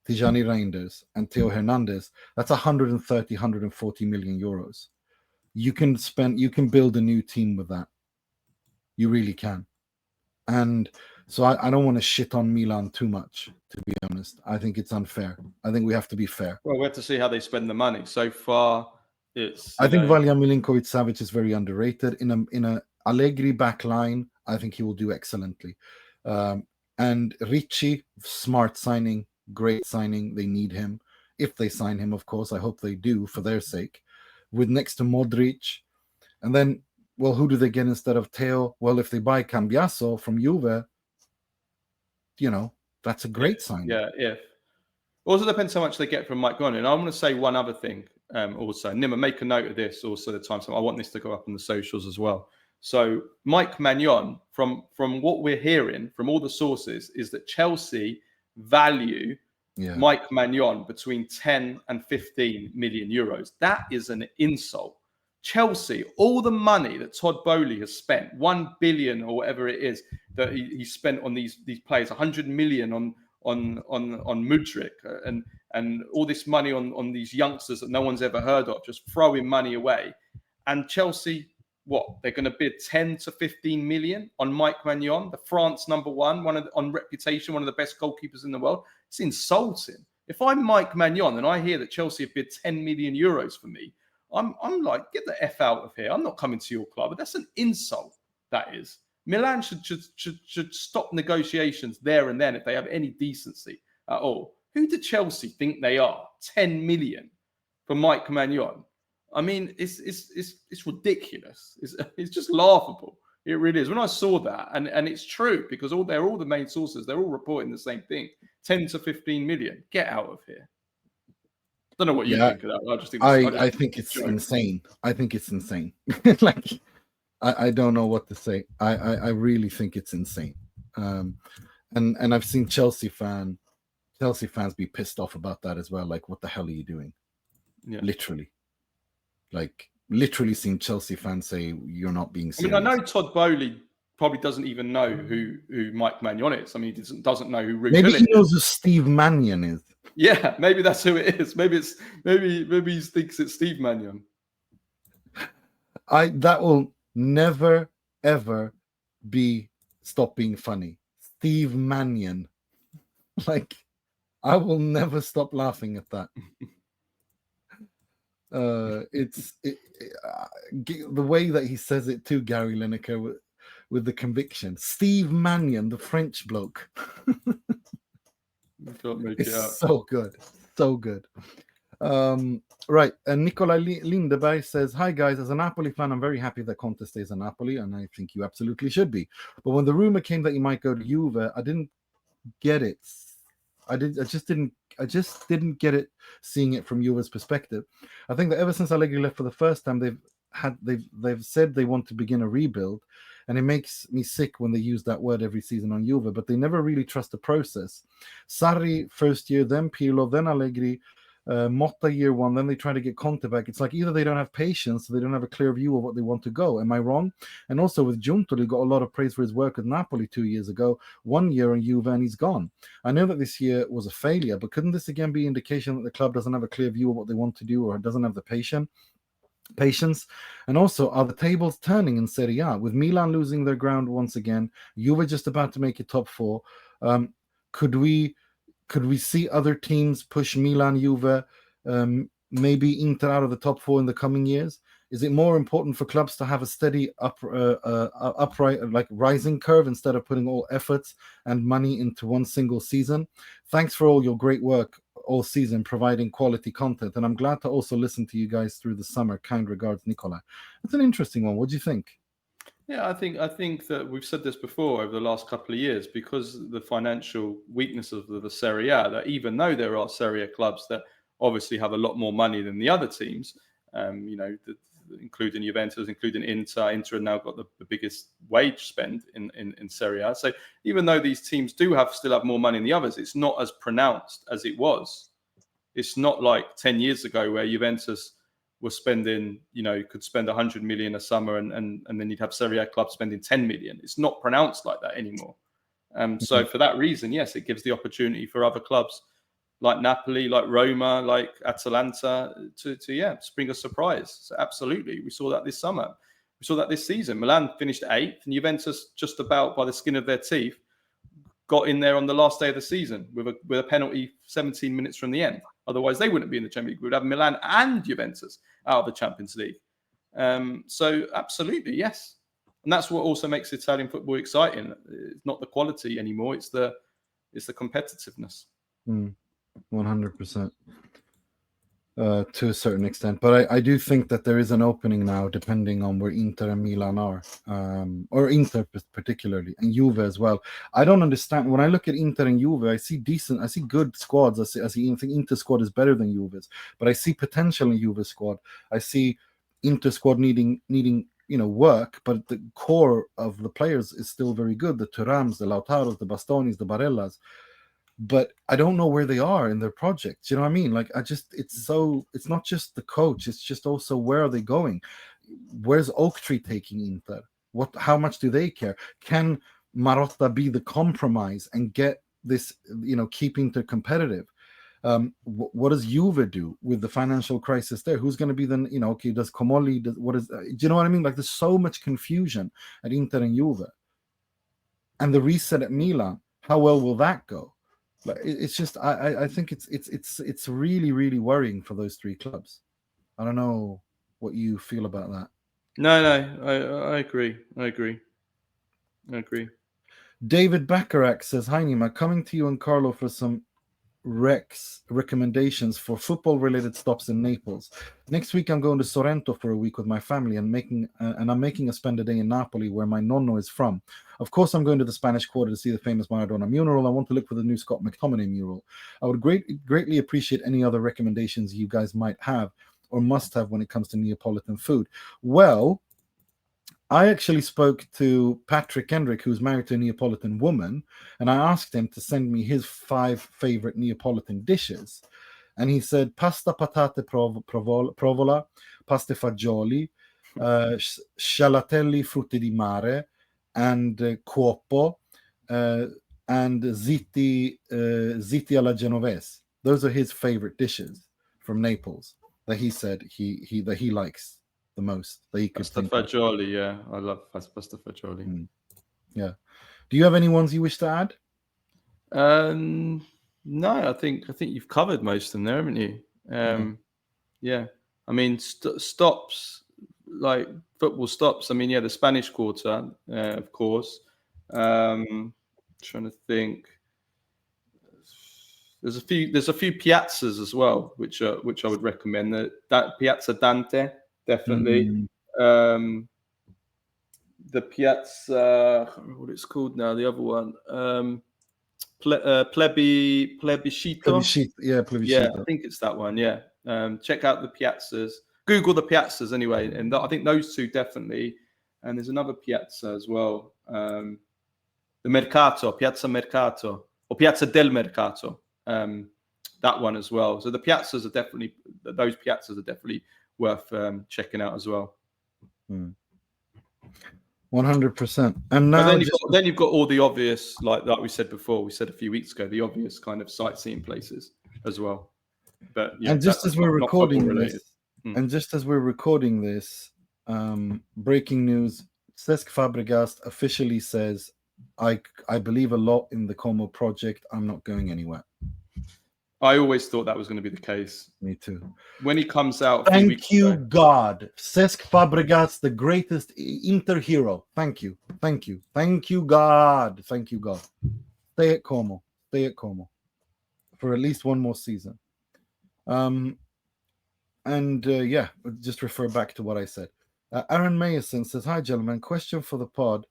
Tijani Reinders, and Theo Hernandez, that's 130, 140 million euros. You can build a new team with that. You really can. And so I don't want to shit on Milan too much, to be honest. I think it's unfair. I think we have to be fair. Well, we have to see how they spend the money. So far, it's. I think Vanja Milinkovic-Savic is very underrated. In a Allegri back line, I think he will do excellently. And Ricci, smart signing, great signing. They need him. If they sign him, of course, I hope they do for their sake. With next to Modric. And then, well, who do they get instead of Theo? Well, if they buy Cambiaso from Juve, that's a great sign. Yeah, if. Also depends how much they get from Mike Maignan. And I want to say one other thing also. Nima, make a note of this also the time. So I want this to go up on the socials as well. So Mike Maignan, from what we're hearing from all the sources, is that Chelsea value Mike Maignan between 10 and 15 million euros. That is an insult. Chelsea, all the money that Todd Boehly has spent, 1 billion or whatever it is that he spent on these players, 100 million on Modric and all this money on these youngsters that no one's ever heard of, just throwing money away. And Chelsea, they're going to bid 10 to 15 million on Mike Maignan, the France number one, on reputation, one of the best goalkeepers in the world. It's insulting. If I'm Mike Maignan and I hear that Chelsea have bid 10 million euros for me, I'm like, get the F out of here. I'm not coming to your club. But that's an insult, that is. Milan should stop negotiations there and then if they have any decency at all. Who do Chelsea think they are? 10 million for Mike Maignan. I mean, it's ridiculous. It's just laughable. It really is. When I saw that, and it's true because they're all the main sources. They're all reporting the same thing. 10 to 15 million. Get out of here. Don't know what you think of that. I think it's insane. I think it's insane. Like, I don't know what to say. I really think it's insane. And I've seen Chelsea fans be pissed off about that as well. Like, what the hell are you doing? Yeah. Literally seen Chelsea fans say you're not being serious. I mean, I know Todd Boehly probably doesn't even know who Mike Maignan is. I mean, he doesn't know who Ruud Maybe he knows who Steve Mannion is. Yeah, maybe that's who it is. Maybe he thinks it's Steve Mannion. That will never ever stop being funny. Steve Mannion. Like, I will never stop laughing at that. The way that he says it too, Gary Lineker, with the conviction. Steve Mannion, the French bloke. It's so good. So good. Right. And Nikolaj Lindeberg says, "Hi guys, as a Napoli fan, I'm very happy that Conte stays at Napoli, and I think you absolutely should be. But when the rumor came that he might go to Juve, I didn't get it. I just didn't get it, seeing it from Juve's perspective. I think that ever since Allegri left for the first time, they've said they want to begin a rebuild, and it makes me sick when they use that word every season on Juve, but they never really trust the process. Sarri first year, then Pirlo, then Allegri, Motta year one, then they try to get Conte back. It's like either they don't have patience, or they don't have a clear view of what they want to go. Am I wrong? And also with Giuntoli, got a lot of praise for his work with Napoli 2 years ago. 1 year on Juve and he's gone. I know that this year was a failure, but couldn't this again be indication that the club doesn't have a clear view of what they want to do, or doesn't have the patience? And also, are the tables turning in Serie A with Milan losing their ground once again? Juve just about to make it top four. Could we see other teams push Milan, Juve, maybe Inter out of the top four in the coming years? Is it more important for clubs to have a steady upright, like rising curve, instead of putting all efforts and money into one single season? Thanks for all your great work all season, providing quality content, and I'm glad to also listen to you guys through the summer. Kind regards, Nikolaj. It's an interesting one. What do you think? Yeah, I think that we've said this before over the last couple of years, because of the financial weakness of the Serie A, that even though there are Serie A clubs that obviously have a lot more money than the other teams, including Juventus, including Inter. Inter have now got the biggest wage spend in Serie A. So even though these teams still have more money than the others, it's not as pronounced as it was. It's not like 10 years ago where Juventus was spending, could spend 100 million a summer and then you'd have Serie A clubs spending 10 million. It's not pronounced like that anymore. So for that reason, yes, it gives the opportunity for other clubs like Napoli, like Roma, like Atalanta to spring a surprise. So absolutely. We saw that this summer. We saw that this season. Milan finished 8th and Juventus just about by the skin of their teeth got in there on the last day of the season with a penalty 17 minutes from the end. Otherwise, they wouldn't be in the Champions League. We would have Milan and Juventus out of the Champions League. So absolutely, yes. And that's what also makes Italian football exciting. It's not the quality anymore. It's the competitiveness. 100%. To a certain extent, but I do think that there is an opening now, depending on where Inter and Milan are, or Inter particularly, and Juve as well. I don't understand when I look at Inter and Juve. I see good squads. I think Inter squad is better than Juve's, but I see potential in Juve's squad. I see Inter squad needing work, but the core of the players is still very good. The Thurams, the Lautaros, the Bastonis, the Barellas. But I don't know where they are in their projects. You know what I mean? Like, it's not just the coach. It's just also where are they going? Where's Oak Tree taking Inter? How much do they care? Can Marotta be the compromise and get this, keep Inter competitive? What does Juve do with the financial crisis there? Who's going to be then, okay, does Comolli, do you know what I mean? Like, there's so much confusion at Inter and Juve. And the reset at Milan, how well will that go? But it's just I think it's really, really worrying for those three clubs. I don't know what you feel about that. No, I agree. David Bacharach says, "Hi Nima, coming to you and Carlo for some recommendations for football-related stops in Naples. Next week I'm going to Sorrento for a week with my family and I'm making a spend a day in Napoli where my nonno is from. Of course, I'm going to the Spanish Quarter to see the famous Maradona mural. I want to look for the new Scott McTominay mural. I would greatly appreciate any other recommendations you guys might have or must have when it comes to Neapolitan food." Well, I actually spoke to Patrick Kendrick, who's married to a Neapolitan woman, and I asked him to send me his 5 favorite Neapolitan dishes. And he said pasta patate provola, pasta fagioli, scialatelli frutti di mare, and cuopo, and ziti alla genovese. Those are his favorite dishes from Naples that he said he likes the most that he could pasta fagioli, yeah. I love pasta fagioli. Yeah. Do you have any ones you wish to add? No, I think you've covered most of them there, haven't you? Yeah. I mean, stops, like football stops. I mean, yeah, the Spanish Quarter, of course. Trying to think. There's a few piazzas as well, which I would recommend. That Piazza Dante, definitely. The Piazza, I can't remember what it's called now. The other one, Plebiscito. Yeah, Plebiscito. Yeah, I think it's that one. Yeah. Check out the piazzas. Google the piazzas anyway, and I think those two definitely. And there's another piazza as well. The Mercato, Piazza Mercato, or Piazza del Mercato. That one as well. So those piazzas are definitely worth checking out as well. 100%. And now then you've got all the obvious, like we said before, we said a few weeks ago, the obvious kind of sightseeing places as well. But yeah, and just as we're recording this, breaking news: Cesc Fabregas officially says, "I believe a lot in the Como project. I'm not going anywhere." I always thought that was going to be the case. Me too. When he comes out, thank you, God. Cesc Fabregas, the greatest Inter hero. Thank you, God. Thank you, God. Stay at Como for at least one more season. Just refer back to what I said. Aaron Mason says, "Hi, gentlemen. Question for the pod.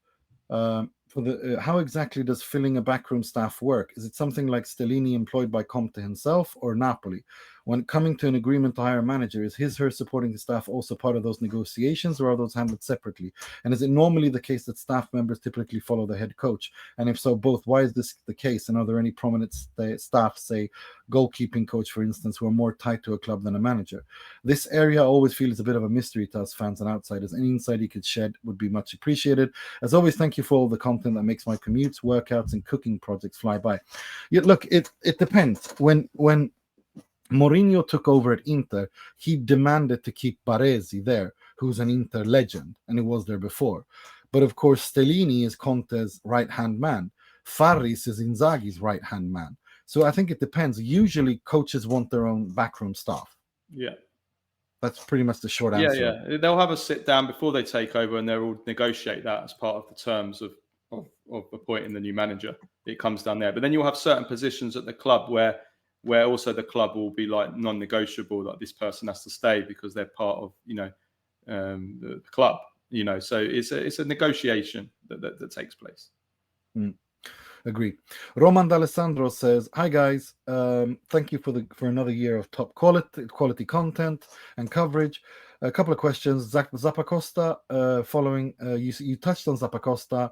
How exactly does filling a backroom staff work? Is it something like Stellini employed by Conte himself or Napoli? When coming to an agreement to hire a manager, is her supporting the staff also part of those negotiations, or are those handled separately? And is it normally the case that staff members typically follow the head coach? And if so, both, why is this the case? And are there any prominent staff, say goalkeeping coach, for instance, who are more tied to a club than a manager? This area I always feel is a bit of a mystery to us fans and outsiders. Any insight you could shed would be much appreciated. As always, thank you for all the content that makes my commutes, workouts, and cooking projects fly by. Yeah, look, it depends. When Mourinho took over at Inter, he demanded to keep Baresi there, who's an Inter legend, and he was there before. But of course, Stellini is Conte's right-hand man. Farris is Inzaghi's right-hand man. So I think it depends. Usually, coaches want their own backroom staff. Yeah. That's pretty much the short answer. Yeah. They'll have a sit down before they take over, and they'll negotiate that as part of the terms of appointing the new manager. It comes down there. But then you'll have certain positions at the club where also the club will be like non-negotiable, like this person has to stay because they're part of, the club, so it's a negotiation that takes place. Agree. Roman D'Alessandro says, "Hi guys, thank you for another year of top quality content and coverage. A couple of questions. Zappacosta, following you touched on Zappacosta,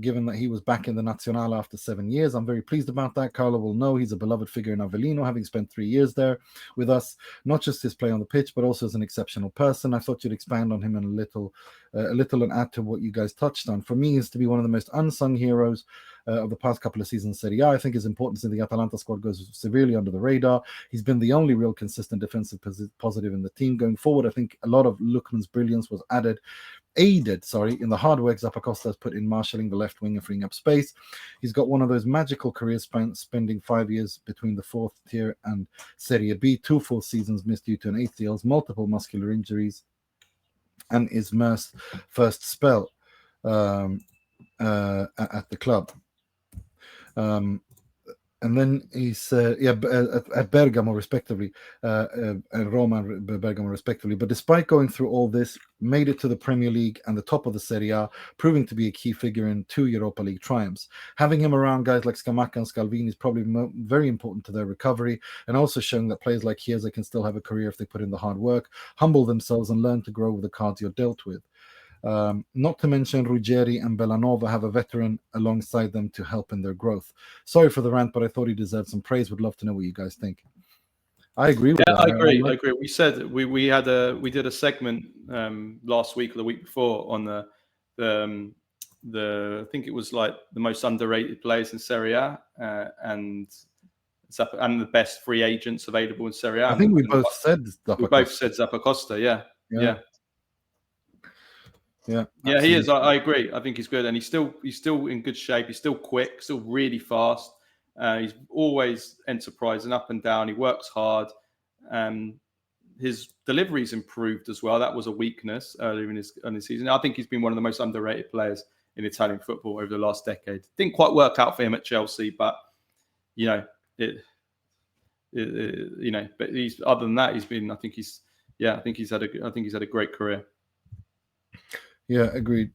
given that he was back in the Nazionale after 7 years. I'm very pleased about that. Carlo will know he's a beloved figure in Avellino, having spent 3 years there with us. Not just his play on the pitch, but also as an exceptional person. I thought you'd expand on him in a little and add to what you guys touched on. For me, he's to be one of the most unsung heroes of the past couple of seasons in Serie A. I think his importance in the Atalanta squad goes severely under the radar. He's been the only real consistent defensive positive in the team. Going forward, I think a lot of Lookman's brilliance was aided in the hard work Zappacosta has put in marshalling the left wing and freeing up space. He's got one of those magical careers spending 5 years between the fourth tier and Serie B, 2 full seasons missed due to an ACLs, multiple muscular injuries, and his first spell at the club. And then he's at Bergamo respectively, and Roma and Bergamo respectively. But despite going through all this, made it to the Premier League and the top of the Serie A, proving to be a key figure in 2 Europa League triumphs. Having him around guys like Scamacca and Scalvini is probably very important to their recovery, and also showing that players like Chiesa can still have a career if they put in the hard work, humble themselves, and learn to grow with the cards you're dealt with. Not to mention Ruggeri and Bellanova have a veteran alongside them to help in their growth. Sorry for the rant, but I thought he deserved some praise. Would love to know what you guys think. I agree with that. I agree. We said we did a segment last week or the week before on the I think it was like the most underrated players in Serie A and the best free agents available in Serie A. I think we both said Zappacosta. We both said Zappacosta. Yeah. Yeah, he is. I agree. I think he's good, and he's still in good shape. He's still quick, still really fast. He's always enterprising up and down. He works hard. His delivery's improved as well. That was a weakness earlier in his season. I think he's been one of the most underrated players in Italian football over the last decade. Didn't quite work out for him at Chelsea, but but he's other than that, he's been. I think he's had a great career. Yeah, agreed.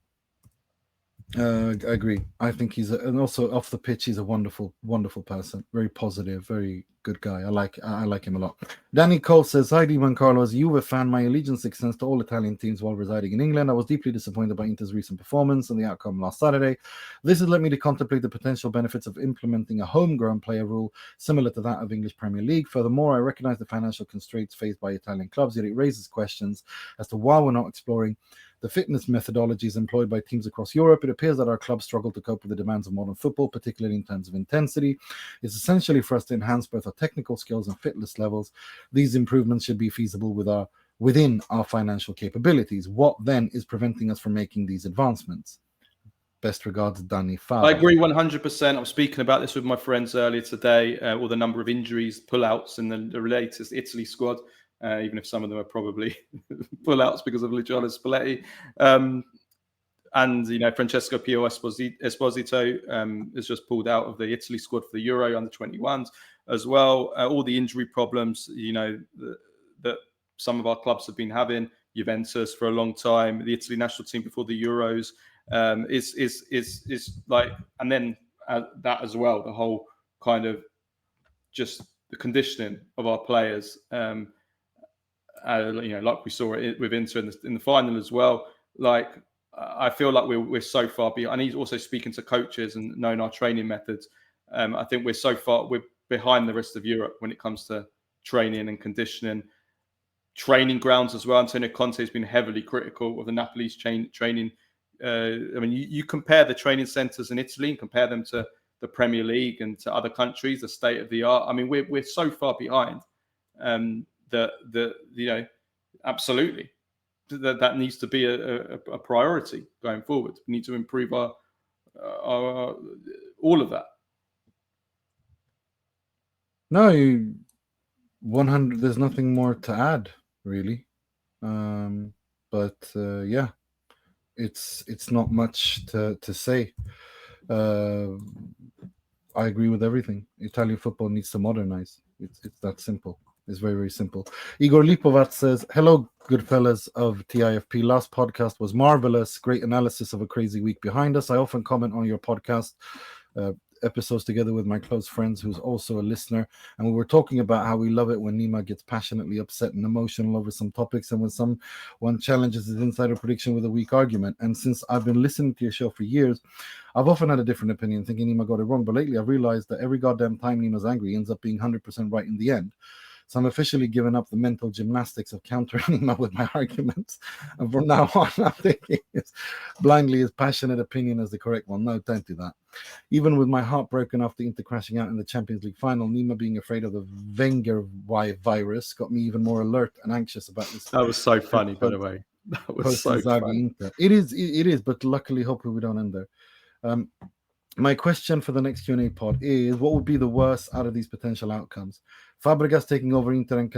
I agree. I think and also off the pitch, he's a wonderful, wonderful person. Very positive, very good guy. I like him a lot. Danny Cole says, "Hi, Di Carlo. As a Juve fan, my allegiance extends to all Italian teams while residing in England. I was deeply disappointed by Inter's recent performance and the outcome last Saturday. This has led me to contemplate the potential benefits of implementing a homegrown player rule similar to that of English Premier League. Furthermore, I recognize the financial constraints faced by Italian clubs, yet it raises questions as to why we're not exploring the fitness methodologies employed by teams across Europe. It appears that our clubs struggle to cope with the demands of modern football, particularly in terms of intensity. It's essentially for us to enhance both our technical skills and fitness levels. These improvements should be feasible within our financial capabilities. What then is preventing us from making these advancements? Best regards, Danny Fava." I agree 100%. I was speaking about this with my friends earlier today. All the number of injuries, pullouts in the latest Italy squad. Even if some of them are probably pullouts because of Luciano Spalletti. And, Francesco Pio Esposito has just pulled out of the Italy squad for the Euro under 21s as well. All the injury problems, that some of our clubs have been having. Juventus for a long time, the Italy national team before the Euros is like, and then that as well, the whole kind of just conditioning of our players. Like we saw it with Inter in the final as well. Like I feel like we're so far behind. And he's also speaking to coaches and knowing our training methods. I think we're behind the rest of Europe when it comes to training and conditioning. Training grounds as well. Antonio Conte has been heavily critical of the Napoli's training. You compare the training centres in Italy and compare them to the Premier League and to other countries, the state of the art. I mean, we're so far behind that absolutely that needs to be a priority going forward. We need to improve our all of that. No, 100. There's nothing more to add, really. But it's not much to say. I agree with everything. Italian football needs to modernize. It's that simple. It's very, very simple. Igor Lipovac says, hello, good fellas of TIFP. Last podcast was marvelous. Great analysis of a crazy week behind us. I often comment on your podcast episodes together with my close friends who's also a listener, and we were talking about how we love it when Nima gets passionately upset and emotional over some topics, and when someone challenges his insider prediction with a weak argument. And since I've been listening to your show for years, I've often had a different opinion, thinking Nima got it wrong, but lately I've realized that every goddamn time Nima's angry, he ends up being 100% right in the end. So I'm officially giving up the mental gymnastics of countering him with my arguments. And from now on, I'm thinking it's blindly his passionate opinion as the correct one. No, don't do that. Even with my heart broken after Inter crashing out in the Champions League final, Nima being afraid of the Wenger virus got me even more alert and anxious about this. That was so funny, by the way. That was so funny. Inter. It is, but luckily, hopefully we don't end there. My question for the next Q&A pod is, what would be the worst out of these potential outcomes? Fabregas taking over Inter and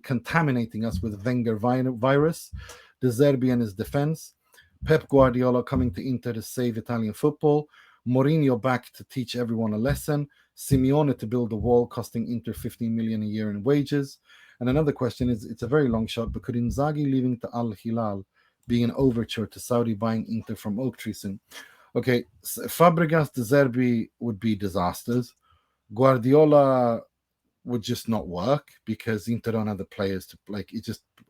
contaminating us with Wenger virus, De Zerbi and his defense, Pep Guardiola coming to Inter to save Italian football, Mourinho back to teach everyone a lesson, Simeone to build a wall costing Inter 15 million a year in wages. And another question is, it's a very long shot, but could Inzaghi leaving to Al Hilal be an overture to Saudi buying Inter from Oaktree soon? Okay, Fabregas, De Zerbi would be disasters. Guardiola would just not work because Inter don't have the players to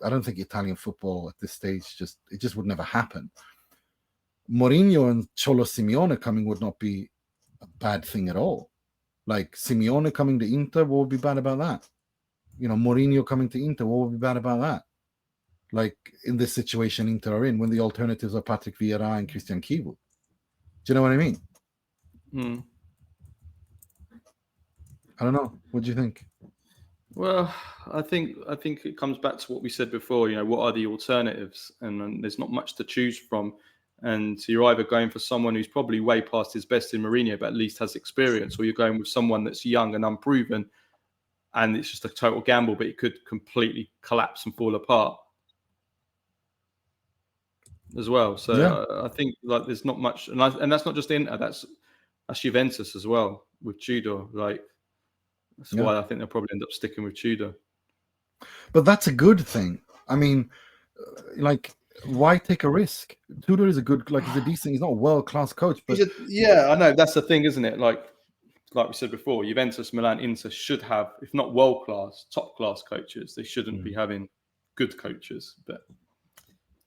I don't think Italian football at this stage just would never happen. Mourinho and Cholo Simeone coming would not be a bad thing at all. Like Simeone coming to Inter, what would be bad about that? Mourinho coming to Inter, what would be bad about that? Like in this situation Inter are in, when the alternatives are Patrick Vieira and Christian Kivu. Do you know what I mean? I don't know. What do you think? Well, I think it comes back to what we said before. What are the alternatives? And there's not much to choose from. And so you're either going for someone who's probably way past his best in Mourinho, but at least has experience, or you're going with someone that's young and unproven, and it's just a total gamble, but it could completely collapse and fall apart as well. So yeah. I think there's not much, and that's not just Inter, that's Juventus as well with Tudor. That's why I think they'll probably end up sticking with Tudor. But that's a good thing. I mean, why take a risk? Tudor is he's a decent. He's not a world-class coach, but I know that's the thing, isn't it? Like we said before, Juventus, Milan, Inter should have, if not world-class, top-class coaches. They shouldn't be having good coaches, but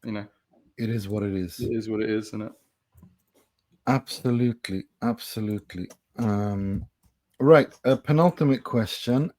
it is what it is. It is what it is, isn't it? Absolutely. Right, a penultimate question.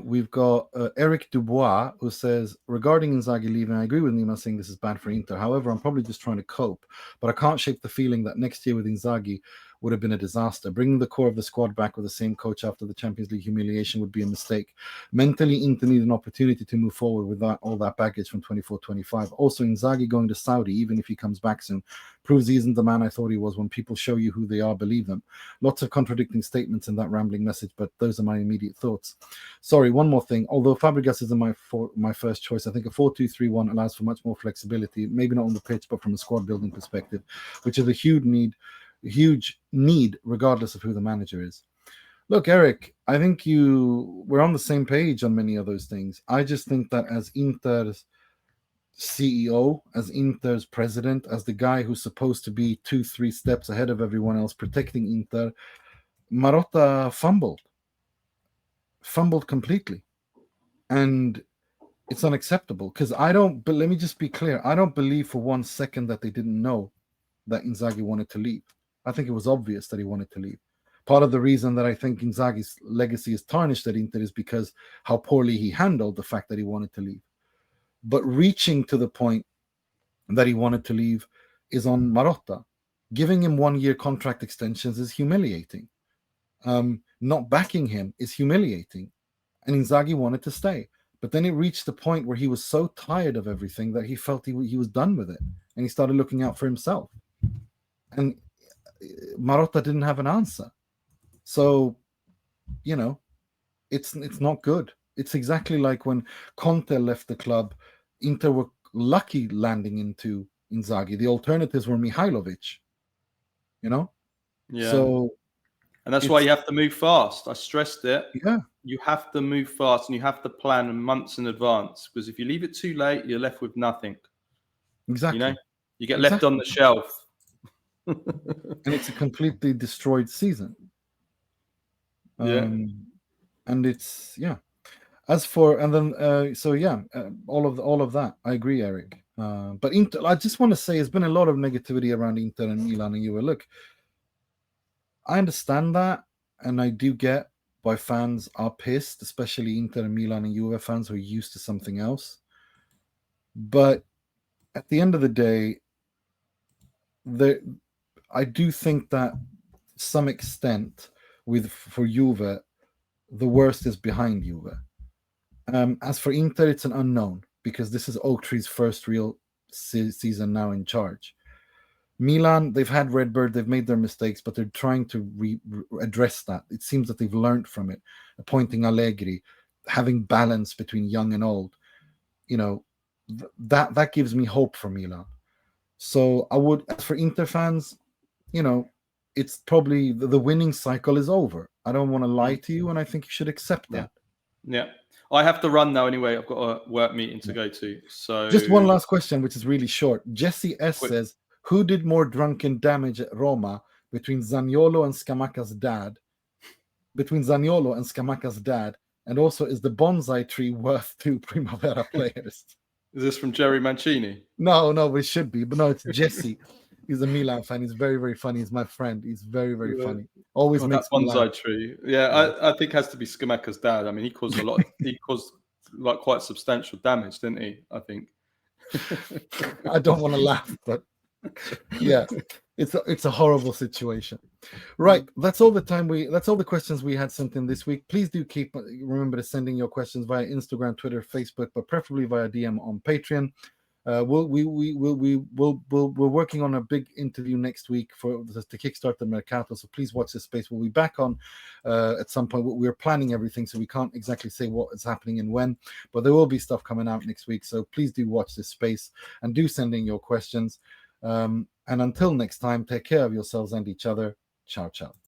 We've got Eric Dubois, who says, regarding Inzaghi leaving, I agree with Nima saying this is bad for Inter. However, I'm probably just trying to cope, but I can't shake the feeling that next year with Inzaghi would have been a disaster. Bringing the core of the squad back with the same coach after the Champions League humiliation would be a mistake. Mentally, Inter need an opportunity to move forward with all that baggage from 24-25. Also, Inzaghi going to Saudi, even if he comes back soon, proves he isn't the man I thought he was. When people show you who they are, believe them. Lots of contradicting statements in that rambling message, but those are my immediate thoughts. Sorry, one more thing. Although Fabregas isn't my first choice, I think a 4-2-3-1 allows for much more flexibility, maybe not on the pitch, but from a squad building perspective, which is a huge need regardless of who the manager is. Look, Eric, I think we're on the same page on many of those things. I just think that as Inter's CEO, as Inter's president, as the guy who's supposed to be 2-3 steps ahead of everyone else protecting Inter, Marotta fumbled. fumbled completely, and it's unacceptable because I don't. But let me just be clear: I don't believe for 1 second that they didn't know that Inzaghi wanted to leave. I think it was obvious that he wanted to leave. Part of the reason that I think Inzaghi's legacy is tarnished at Inter is because how poorly he handled the fact that he wanted to leave. But reaching to the point that he wanted to leave is on Marotta. Giving him 1 year contract extensions is humiliating. Not backing him is humiliating. And Inzaghi wanted to stay. But then it reached the point where he was so tired of everything that he felt he was done with it. And he started looking out for himself. And Marotta didn't have an answer. So, it's not good. It's exactly like when Conte left the club, Inter were lucky landing into Inzaghi. The alternatives were Mihajlovic, Yeah. So, and that's why you have to move fast. I stressed it. Yeah. You have to move fast and you have to plan months in advance, because if you leave it too late, you're left with nothing. Exactly. You get left on the shelf. And it's a completely destroyed season. And it's As for all of that, I agree, Eric. But Inter, I just want to say, there's been a lot of negativity around Inter and Milan and Juve. Look, I understand that, and I do get why fans are pissed, especially Inter and Milan and Juve fans who are used to something else. But at the end of the day, I do think that to some extent, for Juve, the worst is behind Juve. As for Inter, it's an unknown because this is Oaktree's first real season now in charge. Milan, they've had Redbird, they've made their mistakes, but they're trying to address that. It seems that they've learned from it, appointing Allegri, having balance between young and old. That gives me hope for Milan. So I would, as for Inter fans, it's probably the winning cycle is over. I don't want to lie to you, and I think you should accept that. Yeah. I have to run now anyway. I've got a work meeting to go to. So just one last question, which is really short. Jesse S says, who did more drunken damage at Roma between Zaniolo and Scamacca's dad? And also, is the bonsai tree worth 2 Primavera players? Is this from Jerry Mancini? No, it should be. But no, it's Jesse. He's a Milan fan. He's very, very funny. He's my friend. He's very, very funny. Always makes me laugh. Bonsai tree. Yeah, I think it has to be Scamacca's dad. I mean, he caused a lot. He caused quite substantial damage, didn't he? I think. I don't want to laugh, but yeah, it's a horrible situation. Right, that's all the questions we had sent in this week. Please do remember to send in your questions via Instagram, Twitter, Facebook, but preferably via DM on Patreon. We're working on a big interview next week to kickstart the Mercato, so please watch this space. We'll be back on at some point. We're planning everything, so we can't exactly say what is happening and when, but there will be stuff coming out next week, so please do watch this space and do send in your questions. And until next time, take care of yourselves and each other. Ciao, ciao.